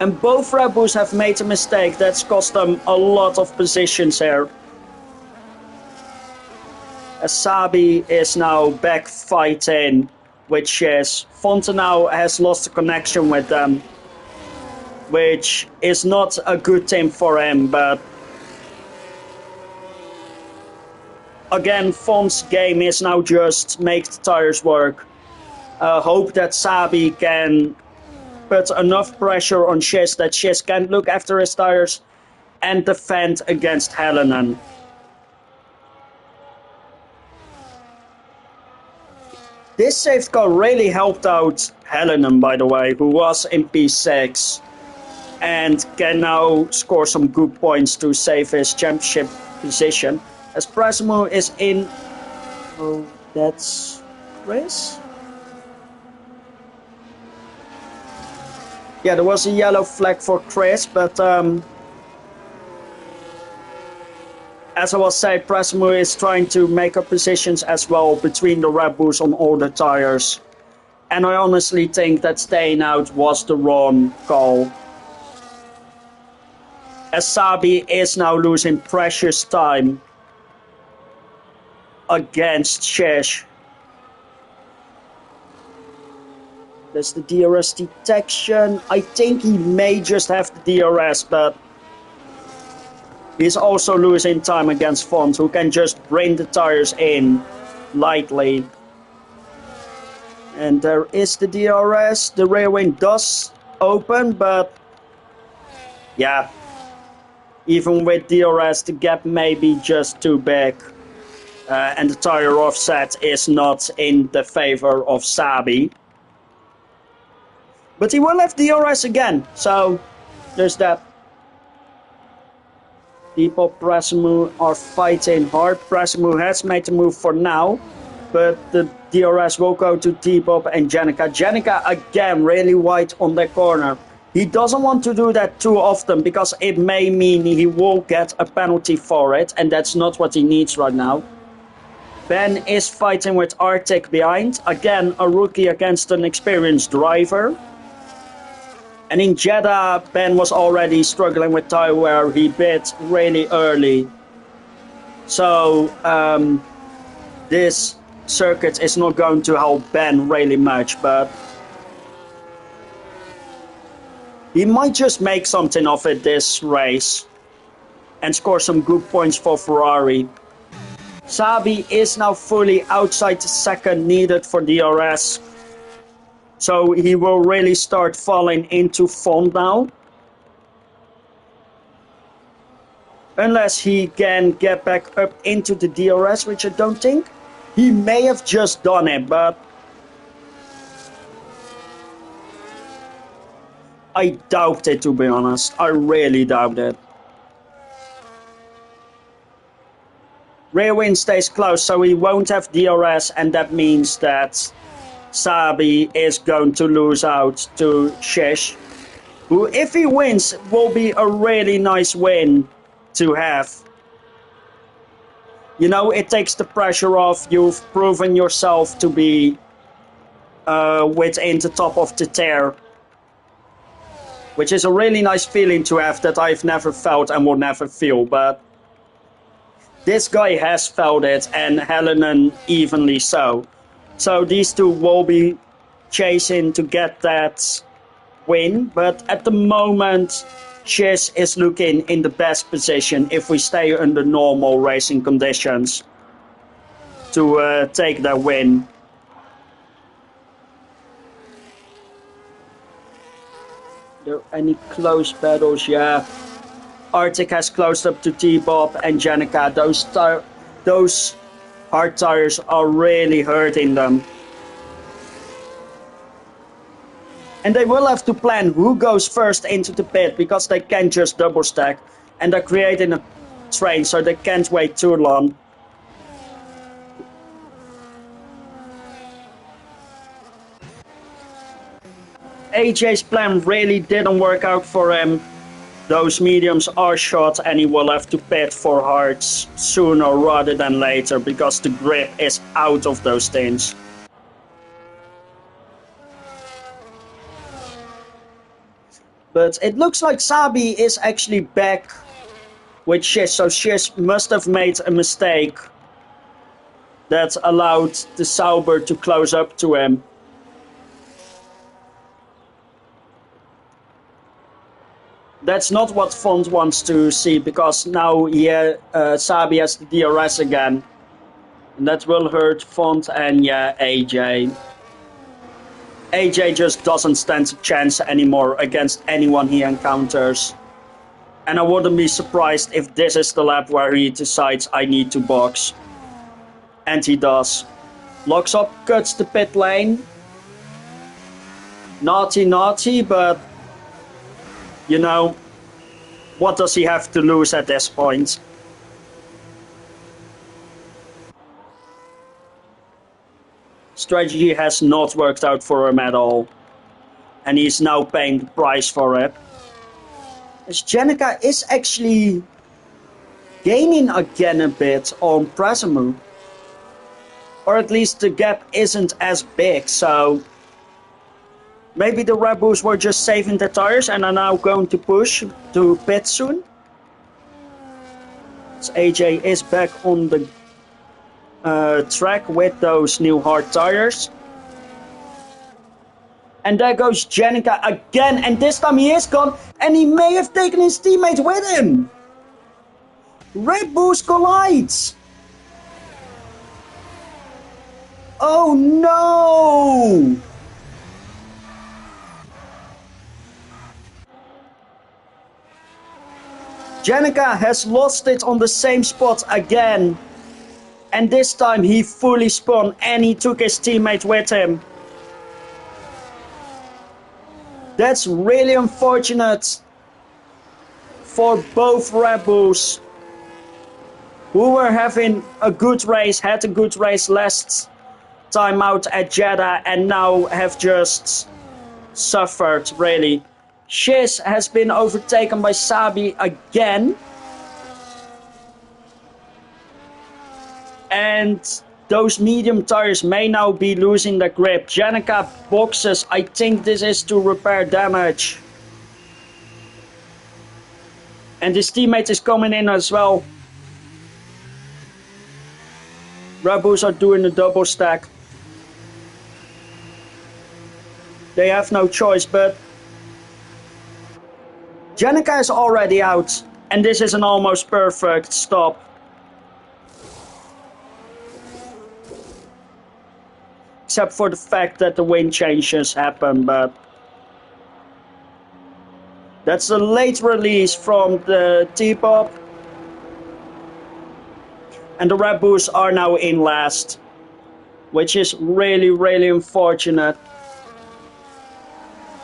And both Red Bulls have made a mistake that's cost them a lot of positions here. As Sabi is now back fighting with Shish. Fontenau has lost the connection with them, which is not a good thing for him, but again, Font's game is now just make the tires work. Hope that Sabi can put enough pressure on Shish that Shish can look after his tires and defend against Helenen. This safety car really helped out Helenen, by the way, who was in P6 and can now score some good points to save his championship position. As Prasimu is in... Oh, that's... race? Yeah, there was a yellow flag for Chris, but as I was saying, Prasimu is trying to make up positions as well between the Red Bulls on all the tires. And I honestly think that staying out was the wrong call. As Sabi is now losing precious time against Shish. There's the DRS detection. I think he may just have the DRS, but he's also losing time against Font, who can just bring the tires in lightly. And there is the DRS. The rear wing does open, but yeah, even with DRS, the gap may be just too big. And the tire offset is not in the favor of Sabi. But he will have DRS again, so there's that. Depop, Prasimu are fighting hard. Prasimu has made the move for now, but the DRS will go to Depop and Jenica. Jenica again really wide on the corner. He doesn't want to do that too often because it may mean he will get a penalty for it, and that's not what he needs right now. Ben is fighting with Arctic behind. Again, a rookie against an experienced driver. And in Jeddah, Ben was already struggling with tire wear. He bit really early. So this circuit is not going to help Ben really much, but he might just make something of it this race and score some good points for Ferrari. Sabi is now fully outside the second needed for DRS. So he will really start falling into Font now. Unless he can get back up into the DRS, which I don't think. He may have just done it, but I doubt it, to be honest. I really doubt it. Rear wing stays close, so he won't have DRS, and that means that Sabi is going to lose out to Shish, who, if he wins, will be a really nice win to have. You know, it takes the pressure off. You've proven yourself to be within the top of the tier, which is a really nice feeling to have that I've never felt and will never feel, but this guy has felt it, and Helenen evenly so. So these two will be chasing to get that win, but at the moment Shish is looking in the best position if we stay under normal racing conditions to take that win. Are there any close battles? Yeah. Arctic has closed up to T-Bob and Jenica. Those hard tires are really hurting them. And they will have to plan who goes first into the pit because they can't just double stack. And they're creating a train, so they can't wait too long. AJ's plan really didn't work out for him. Those mediums are shot and he will have to pit for hards sooner rather than later because the grip is out of those things. But it looks like Sabi is actually back with Shish, so Shish must have made a mistake that allowed the Sauber to close up to him. That's not what Font wants to see, because now Sabi has the DRS again. And that will hurt Font and yeah, AJ. AJ just doesn't stand a chance anymore against anyone he encounters. And I wouldn't be surprised if this is the lap where he decides I need to box. And he does. Locks up, cuts the pit lane. Naughty, naughty, but you know, what does he have to lose at this point? Strategy has not worked out for him at all. And he's now paying the price for it. As Jenica is actually gaining again a bit on Prasimu. Or at least the gap isn't as big, so maybe the Red Bulls were just saving their tires and are now going to push to pit soon. So AJ is back on the track with those new hard tires. And there goes Janica again, and this time he is gone, and he may have taken his teammate with him. Red Bulls collides. Oh no! Janica has lost it on the same spot again. And this time he fully spun and he took his teammate with him. That's really unfortunate for both Red Bulls, who were having a good race, had a good race last time out at Jeddah, and now have just suffered, really. Shiz has been overtaken by Sabi again. And those medium tires may now be losing their grip. Janica boxes. I think this is to repair damage. And his teammate is coming in as well. Red Bulls are doing a double stack. They have no choice, but Janica is already out. And this is an almost perfect stop. Except for the fact that the wind changes happen, but that's a late release from the T-pop. And the Red Bulls are now in last, which is really, really unfortunate.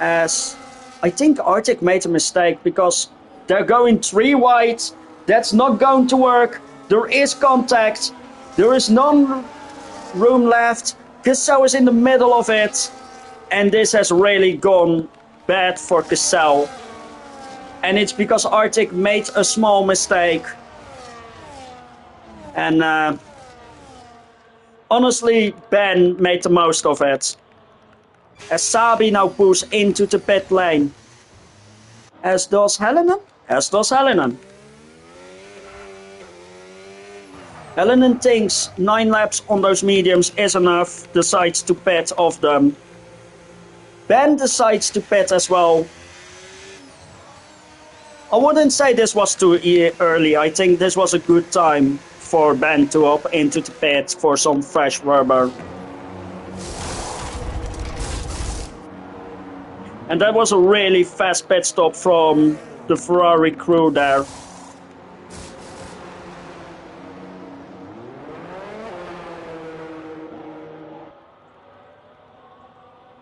As I think Arctic made a mistake because they're going 3 wide. That's not going to work. There is contact. There is no room left. Cassell is in the middle of it, and this has really gone bad for Cassell. And it's because Arctic made a small mistake. And honestly, Ben made the most of it. As Sabi now pulls into the pit lane. As does Helenen. Helenen thinks 9 laps on those mediums is enough, decides to pit off them. Ben decides to pit as well. I wouldn't say this was too early. I think this was a good time for Ben to hop into the pit for some fresh rubber. And that was a really fast pit stop from the Ferrari crew there.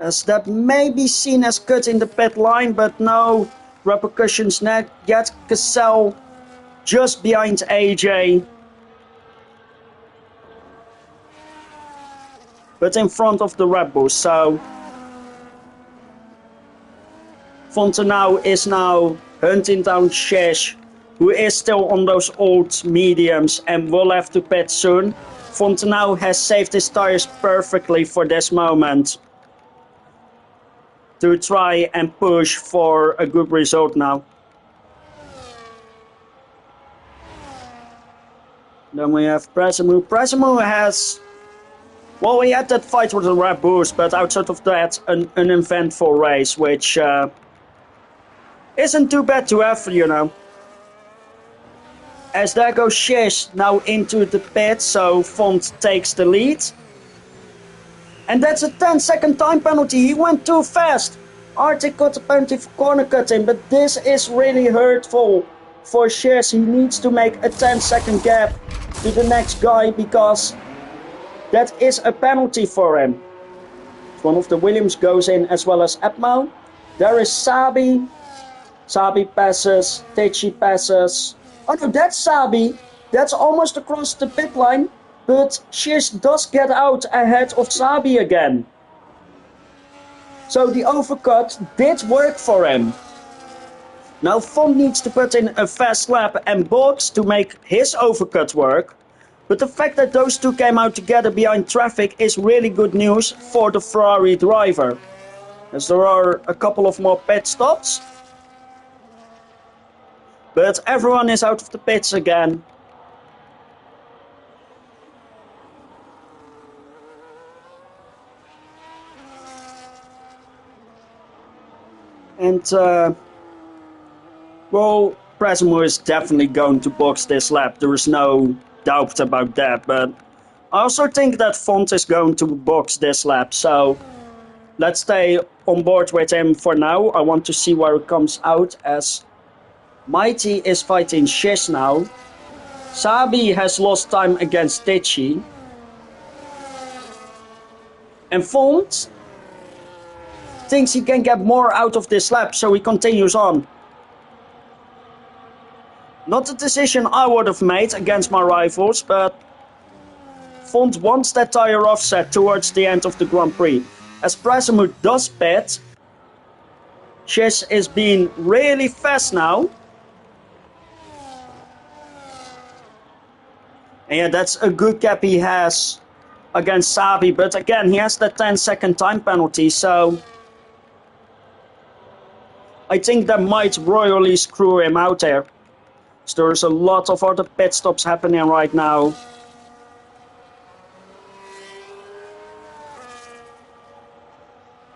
As that may be seen as cutting the pit line, but no repercussions yet. Cassell just behind AJ. But in front of the Red Bull, so Fontenau is now hunting down Shish, who is still on those old mediums and will have to pit soon. Fontenau has saved his tires perfectly for this moment to try and push for a good result now. Then we have Presimu. Presimu has, well, he had that fight with the Red Bulls, but outside of that, an uneventful race, which isn't too bad to have, you know. As there goes Shish now into the pit, so Font takes the lead. And that's a 10-second time penalty. He went too fast. Arctic got a penalty for corner cutting, but this is really hurtful for Shish. He needs to make a 10-second gap to the next guy because that is a penalty for him. One of the Williams goes in as well as Epmo. There is Sabi. Sabi passes. Tichy passes. Oh no, that's Sabi. That's almost across the pit line. But Shish does get out ahead of Sabi again. So the overcut did work for him. Now Font needs to put in a fast lap and box to make his overcut work. But the fact that those two came out together behind traffic is really good news for the Ferrari driver. As there are a couple of more pit stops. But everyone is out of the pits again. And, well, Prasimo is definitely going to box this lap. There is no doubt about that. But I also think that Font is going to box this lap. So let's stay on board with him for now. I want to see where it comes out, as Mighty is fighting Shish now. Sabi has lost time against Ditchy. And Font thinks he can get more out of this lap, so he continues on. Not a decision I would have made against my rivals, but Font wants that tire offset towards the end of the Grand Prix. As Prasimo does pit, Shish is being really fast now. And yeah, that's a good gap he has against Sabi, but again, he has that 10-second time penalty, so I think that might royally screw him out there. So there's a lot of other pit stops happening right now.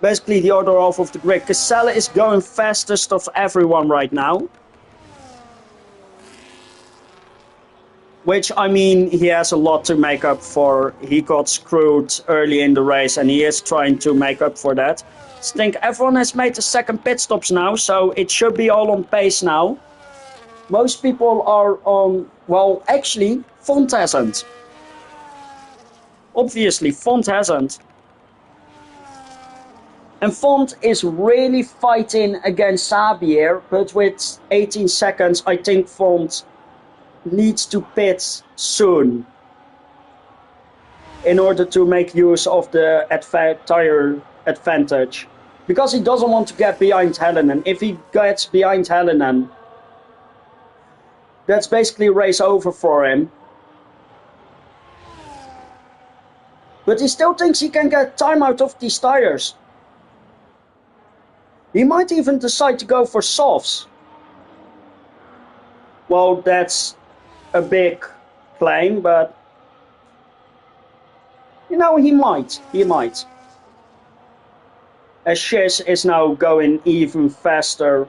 Basically the other half of the grid. Casella is going fastest of everyone right now. Which, I mean, he has a lot to make up for. He got screwed early in the race and he is trying to make up for that. I think everyone has made the second pit stops now, so it should be all on pace now. Most people are on, well, actually, Font hasn't. Obviously, Font hasn't. And Font is really fighting against Sabi here, but with 18 seconds, I think Font needs to pit soon in order to make use of the tire advantage. Because he doesn't want to get behind Helenen. If he gets behind Helenen, that's basically race over for him. But he still thinks he can get time out of these tires. He might even decide to go for softs. Well, that's a big claim, but you know, he might. As Shish is now going even faster.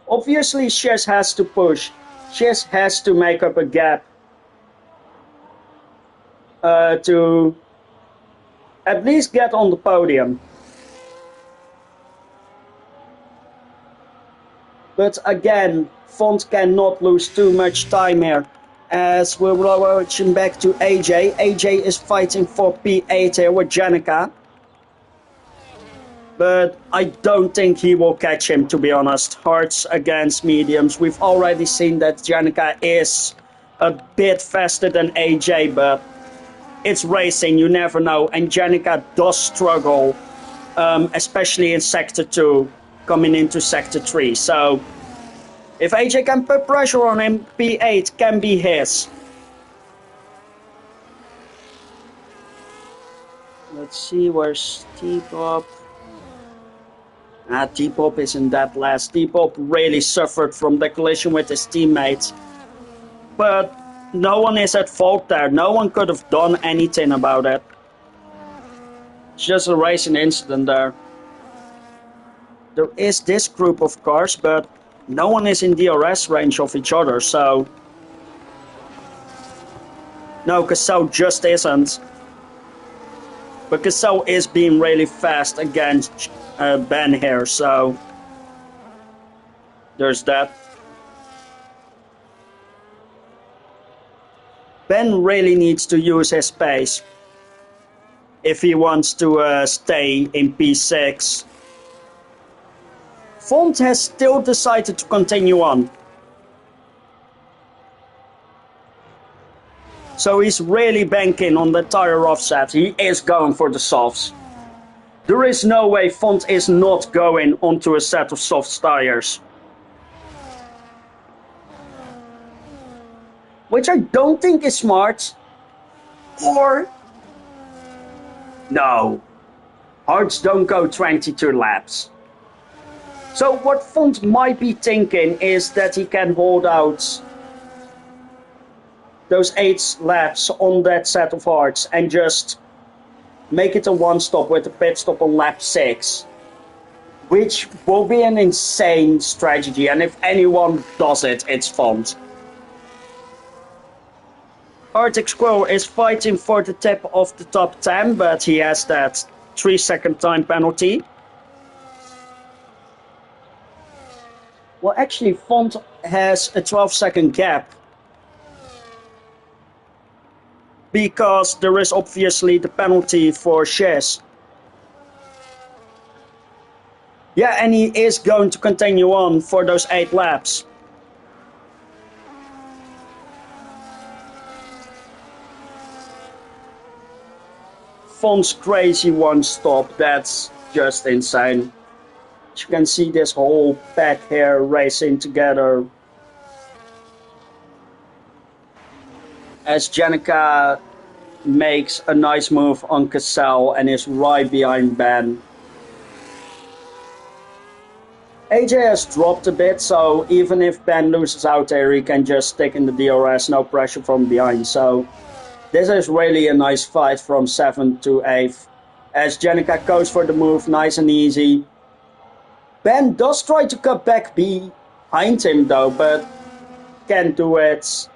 Obviously, Shish has to push. Shish has to make up a gap to at least get on the podium. But again, Font cannot lose too much time here, as we're watching back to AJ. AJ is fighting for P8 here with Janica. But I don't think he will catch him, to be honest. Hards against mediums. We've already seen that Janica is a bit faster than AJ, but it's racing, you never know. And Janica does struggle, especially in Sector 2, coming into Sector 3. So if AJ can put pressure on him, P8 can be his. Let's see, where's T-Pop? T-Pop isn't that last. T-Pop really suffered from the collision with his teammates. But no one is at fault there. No one could have done anything about it. It's just a racing incident there. There is this group of cars, but no one is in DRS range of each other, so no, Cassell just isn't. But Cassell is being really fast against Ben here, so there's that. Ben really needs to use his pace if he wants to stay in P6. Font has still decided to continue on. So he's really banking on the tire offset. He is going for the softs. There is no way Font is not going onto a set of soft tires. Which I don't think is smart. Or no. Hards don't go 22 laps. So what Font might be thinking is that he can hold out those 8 laps on that set of hards and just make it a one stop with a pit stop on lap 6. which will be an insane strategy, and if anyone does it, it's Font. Arctic Squirrel is fighting for the tip of the top 10, but he has that 3-second time penalty. Well, actually, Font has a 12-second gap, because there is obviously the penalty for Chess. Yeah, and he is going to continue on for those 8 laps. Font's crazy one stop, that's just insane. You can see this whole pack here racing together. As Janica makes a nice move on Cassell and is right behind Ben. AJ has dropped a bit, so even if Ben loses out there, he can just stick in the DRS, no pressure from behind. So this is really a nice fight from 7th to 8th. As Janica goes for the move, nice and easy. Ben does try to cut back behind him though, but can't do it.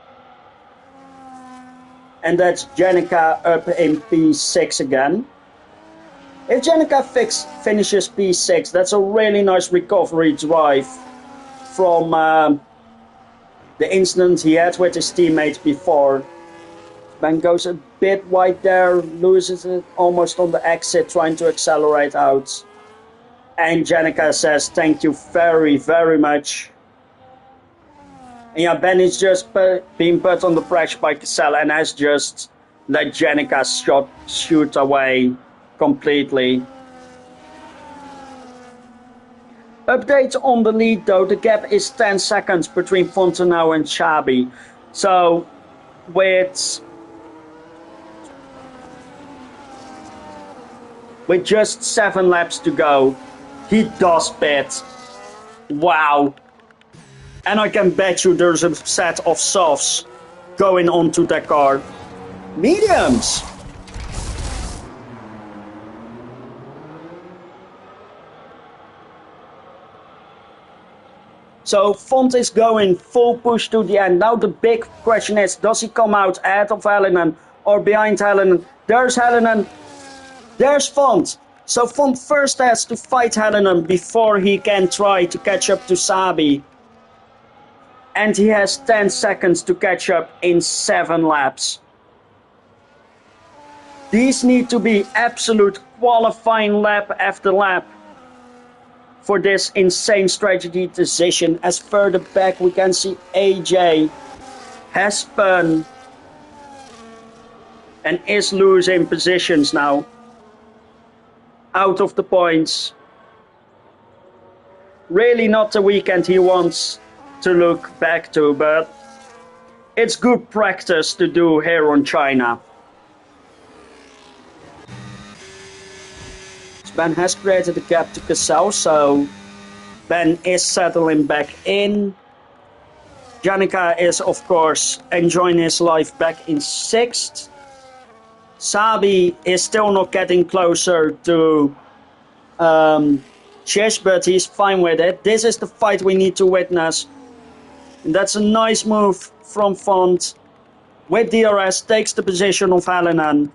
And that's Janica up in P6 again. If Janica finishes P6, that's a really nice recovery drive from the incident he had with his teammate before. Ben goes a bit wide there, loses it almost on the exit, trying to accelerate out. And Janica says, thank you very, very much. And yeah, Ben is just being put under pressure by Cassell and has just let Janica shoot away completely. Update on the lead though, the gap is 10 seconds between Fontenau and Chabi. So with just 7 laps to go, he does pit. Wow. And I can bet you there's a set of softs going onto that car. Mediums! So Font is going full push to the end. Now the big question is, does he come out ahead of Helenen or behind Helenen? There's Helenen. There's Font. So Font first has to fight Helenen before he can try to catch up to Sabi. And he has 10 seconds to catch up in 7 laps. These need to be absolute qualifying lap after lap for this insane strategy decision. As further back we can see AJ has spun and is losing positions now. Out of the points. Really not the weekend he wants to look back to, but it's good practice to do here on China. Ben has created a gap to Cassell, so Ben is settling back in. Janica is of course enjoying his life back in 6th. Sabi is still not getting closer to Chish, but he's fine with it. This is the fight we need to witness. And that's a nice move from Font. With DRS, takes the position of Helenen.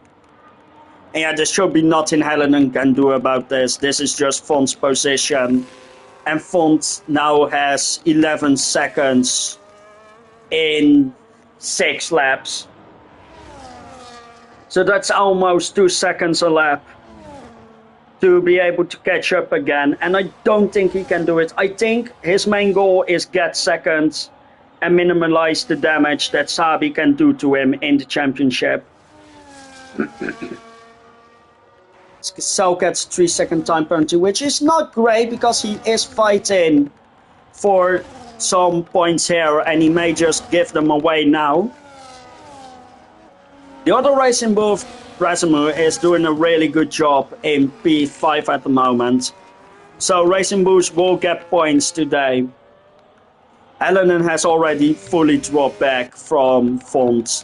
And yeah, there should be nothing Helenen can do about this. This is just Font's position. And Font now has 11 seconds in 6 laps. So that's almost 2 seconds a lap to be able to catch up again. And I don't think he can do it. I think his main goal is get second and minimize the damage that Sabi can do to him in the championship. Cassell gets 3-second time penalty, which is not great because he is fighting for some points here and he may just give them away now. The other Racing Bull, Rasimir, is doing a really good job in P5 at the moment. So Racing Bulls will get points today. Helenen has already fully dropped back from Font.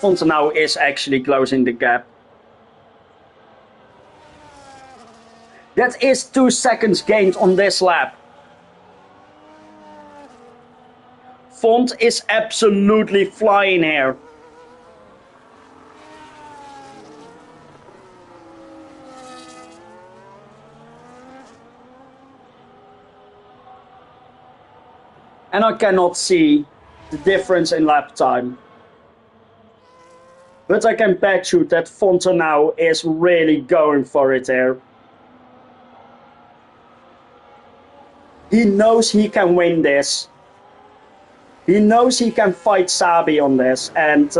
Font now is actually closing the gap. That is 2 seconds gained on this lap. Font is absolutely flying here. And I cannot see the difference in lap time. But I can bet you that Fonta now is really going for it here. He knows he can win this. He knows he can fight Sabi on this, and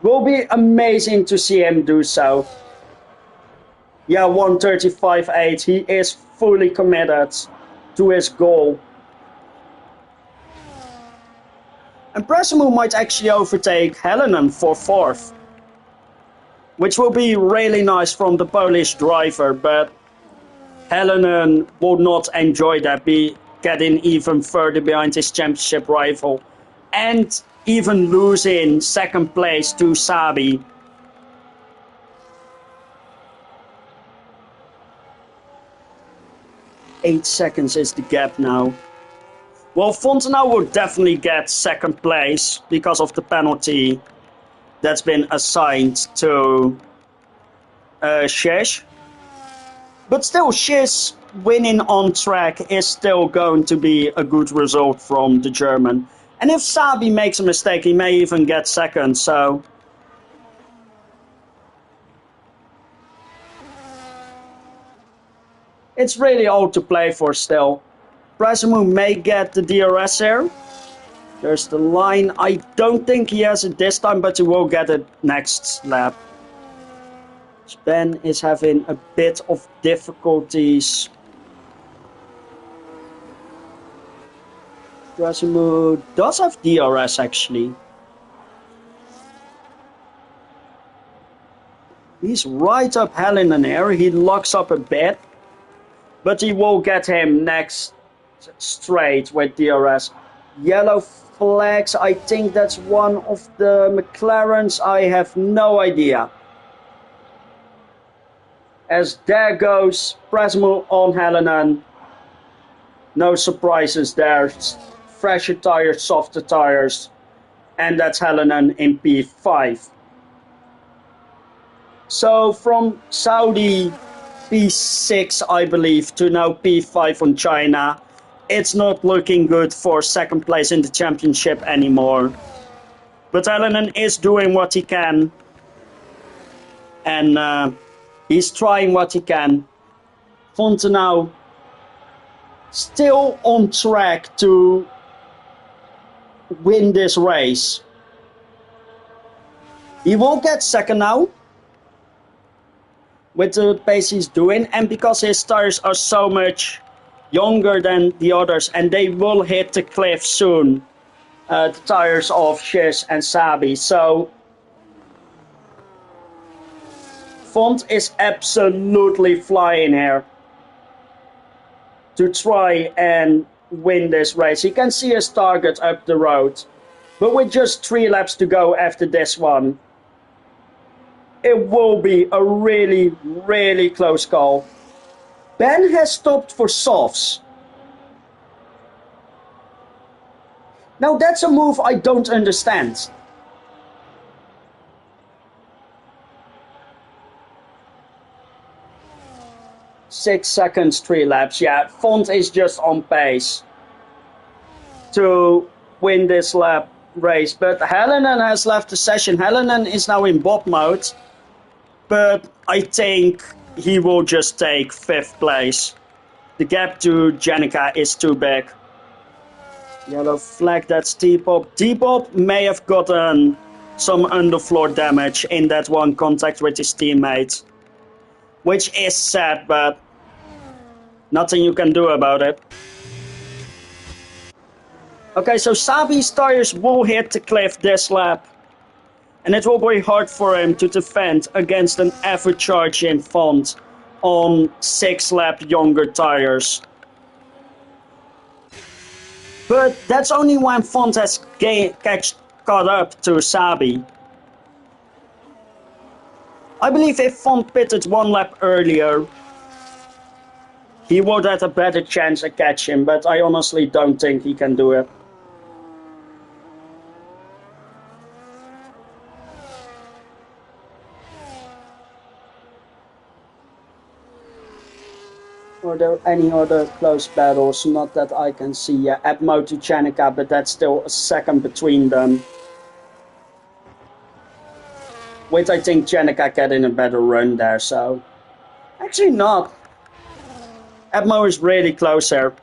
will be amazing to see him do so. Yeah, 1:35.8. He is fully committed to his goal. And Presumu might actually overtake Helenen for 4th, which will be really nice from the Polish driver, but Helenen will not enjoy that, be getting even further behind his championship rival and even losing 2nd place to Sabi. Eight seconds is the gap now. Well, Fontenau will definitely get 2nd place because of the penalty that's been assigned to Shish. But still, Shish winning on track is still going to be a good result from the German. And if Sabi makes a mistake, he may even get 2nd, so... It's really all to play for still. Presumu may get the DRS here. There's the line. I don't think he has it this time, but he will get it next lap. Ben is having a bit of difficulties. Presumu does have DRS actually. He's right up Helenen here. He locks up a bit. But he will get him next straight with DRS. Yellow flags, I think that's one of the McLarens. I have no idea. As there goes Presumu on Helenen. No surprises there. Fresher tires, softer tires. And that's Helenen in P5. So from Saudi P6, I believe, to now P5 on China. It's not looking good for 2nd place in the championship anymore. But Helenen is doing what he can. And he's trying what he can. Fontenau still on track to win this race. He will get 2nd now. With the pace he's doing, and because his tires are so much younger than the others, and they will hit the cliff soon, the tires of Shish and Sabi. So Font is absolutely flying here to try and win this race. He can see his target up the road, but with just 3 laps to go after this one, it will be a really, really close call. Ben has stopped for softs. Now that's a move I don't understand. Six seconds, 3 laps. Yeah, Font is just on pace to win this lap race. But Helenen has left the session. Helenen is now in Bob mode. But I think he will just take 5th place. The gap to Janica is too big. Yellow flag, that's T-Pop. T-Pop may have gotten some underfloor damage in that one contact with his teammate. Which is sad, but nothing you can do about it. Okay, so Sabi's tires will hit the cliff this lap. And it will be hard for him to defend against an ever-charging Font on 6 lap younger tires. But that's only when Font has caught up to Sabi. I believe if Font pitted one lap earlier, he would have a better chance at catching, but I honestly don't think he can do it. Are there any other close battles? Not that I can see. Yeah, Abmo to Chanika, but that's still a second between them. With, I think, Chanika getting a better run there, so... Actually not. Abmo is really close here.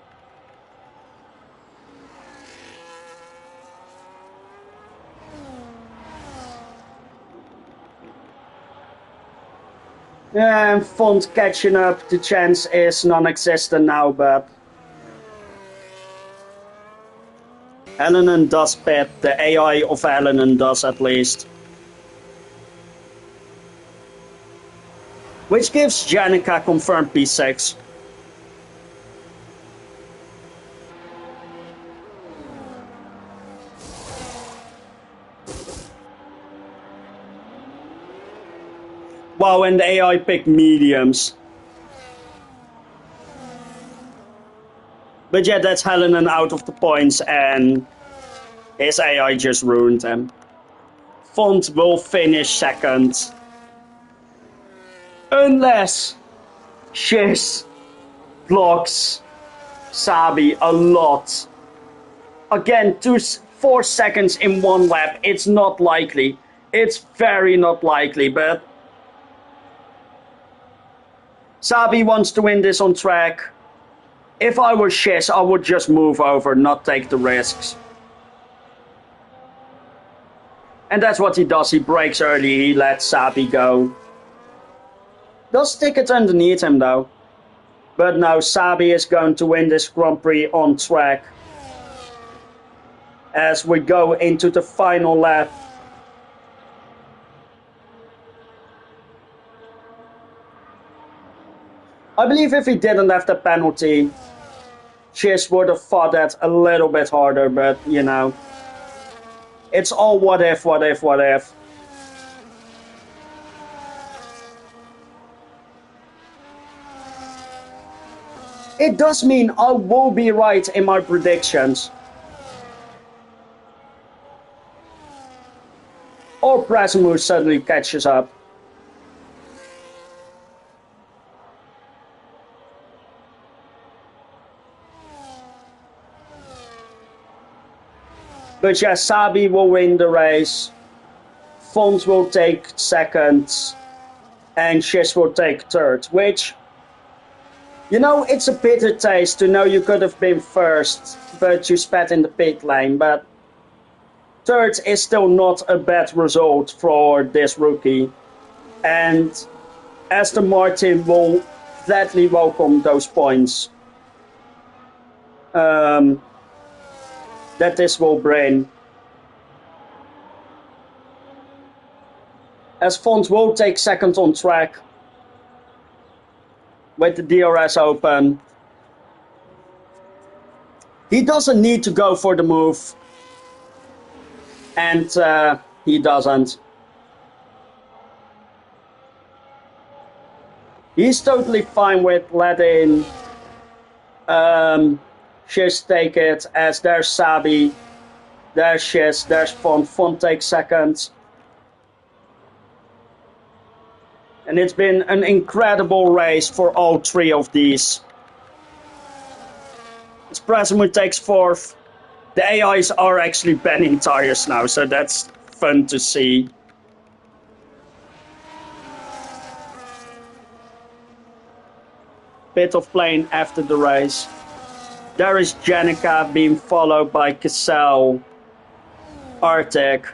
Yeah, Font catching up, the chance is non-existent now, but... Helenen does pit, the AI of Helenen does at least. Which gives Janica confirmed P6. Wow, and the AI picked mediums. But yeah, that's Helenen out of the points, and his AI just ruined him. Font will finish second. Unless Shiz blocks Sabi a lot. Again, 4 seconds in one lap. It's not likely. It's very not likely, but Sabi wants to win this on track. If I were Shiz, I would just move over, not take the risks. And that's what he does. He brakes early, he lets Sabi go. Does stick it underneath him though. But now Sabi is going to win this Grand Prix on track. As we go into the final lap. I believe if he didn't have the penalty, Shiz would have fought that a little bit harder, but you know. It's all what if, what if, what if. It does mean I will be right in my predictions. Or Prasimu suddenly catches up. But yeah, Sabi will win the race. Font will take second. And Shiz will take third. Which, you know, it's a bitter taste to know you could have been first, but you spat in the pit lane. But third is still not a bad result for this rookie. And Aston Martin will gladly welcome those points that this will bring. As Font will take second on track with the DRS open. He doesn't need to go for the move. And he doesn't. He's totally fine with letting Shiz take it, as there's Sabi, there's Shiz, there's Font. Font takes second. And it's been an incredible race for all three of these. As Prasimu takes fourth. The AIs are actually banning tires now, so that's fun to see. Bit of plane after the race. There is Janica being followed by Cassell, Arctic,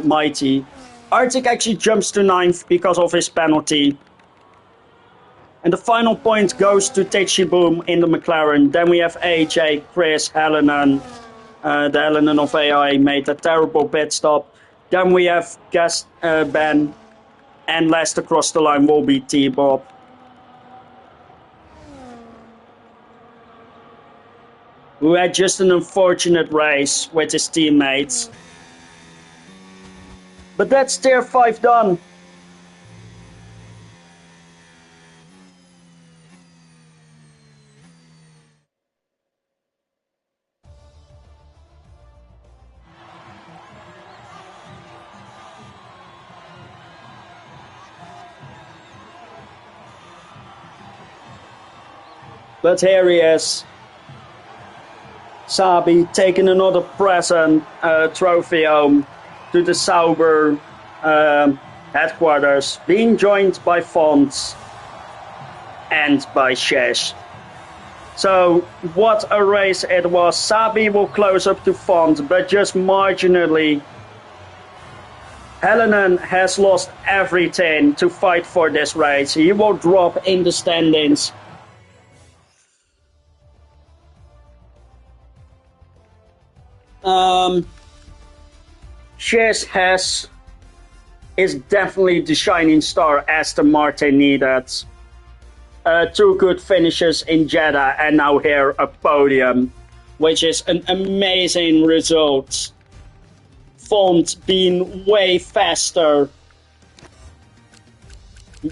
Mighty. Arctic actually jumps to 9th because of his penalty. And the final point goes to Teichi Boom in the McLaren. Then we have AJ, Chris, Helenen. The Helenen of AI made a terrible pit stop. Then we have Ben. And last across the line will be T-Bob. Who had just an unfortunate race with his teammates. But that's tier 5 done. But here he is. Sabi taking another present trophy home to the Sauber headquarters, being joined by Font and by Shesh. So what a race it was. Sabi will close up to Font, but just marginally. Helenen has lost everything to fight for this race. He will drop in the standings. Shesh is definitely the shining star Aston Martin needed. 2 good finishes in Jeddah and now here a podium, which is an amazing result. Font being way faster.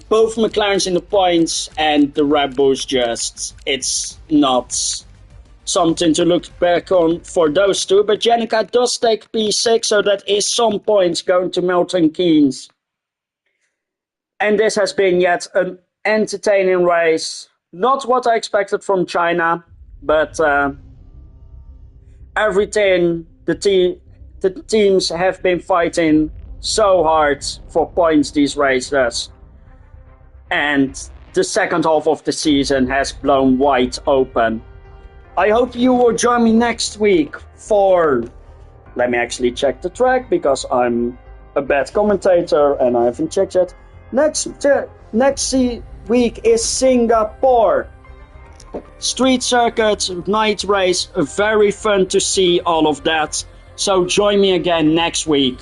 Both McLarens in the points and the Red Bulls just, it's not something to look back on for those two. But Jenica does take P6, so that is some points going to Milton Keynes. And this has been yet an entertaining race. Not what I expected from China, but everything the teams have been fighting so hard for points these races. And the second half of the season has blown wide open. I hope you will join me next week for... Let me actually check the track because I'm a bad commentator and I haven't checked yet. Next week is Singapore. Street circuit, night race, very fun to see all of that. So join me again next week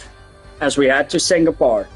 as we head to Singapore.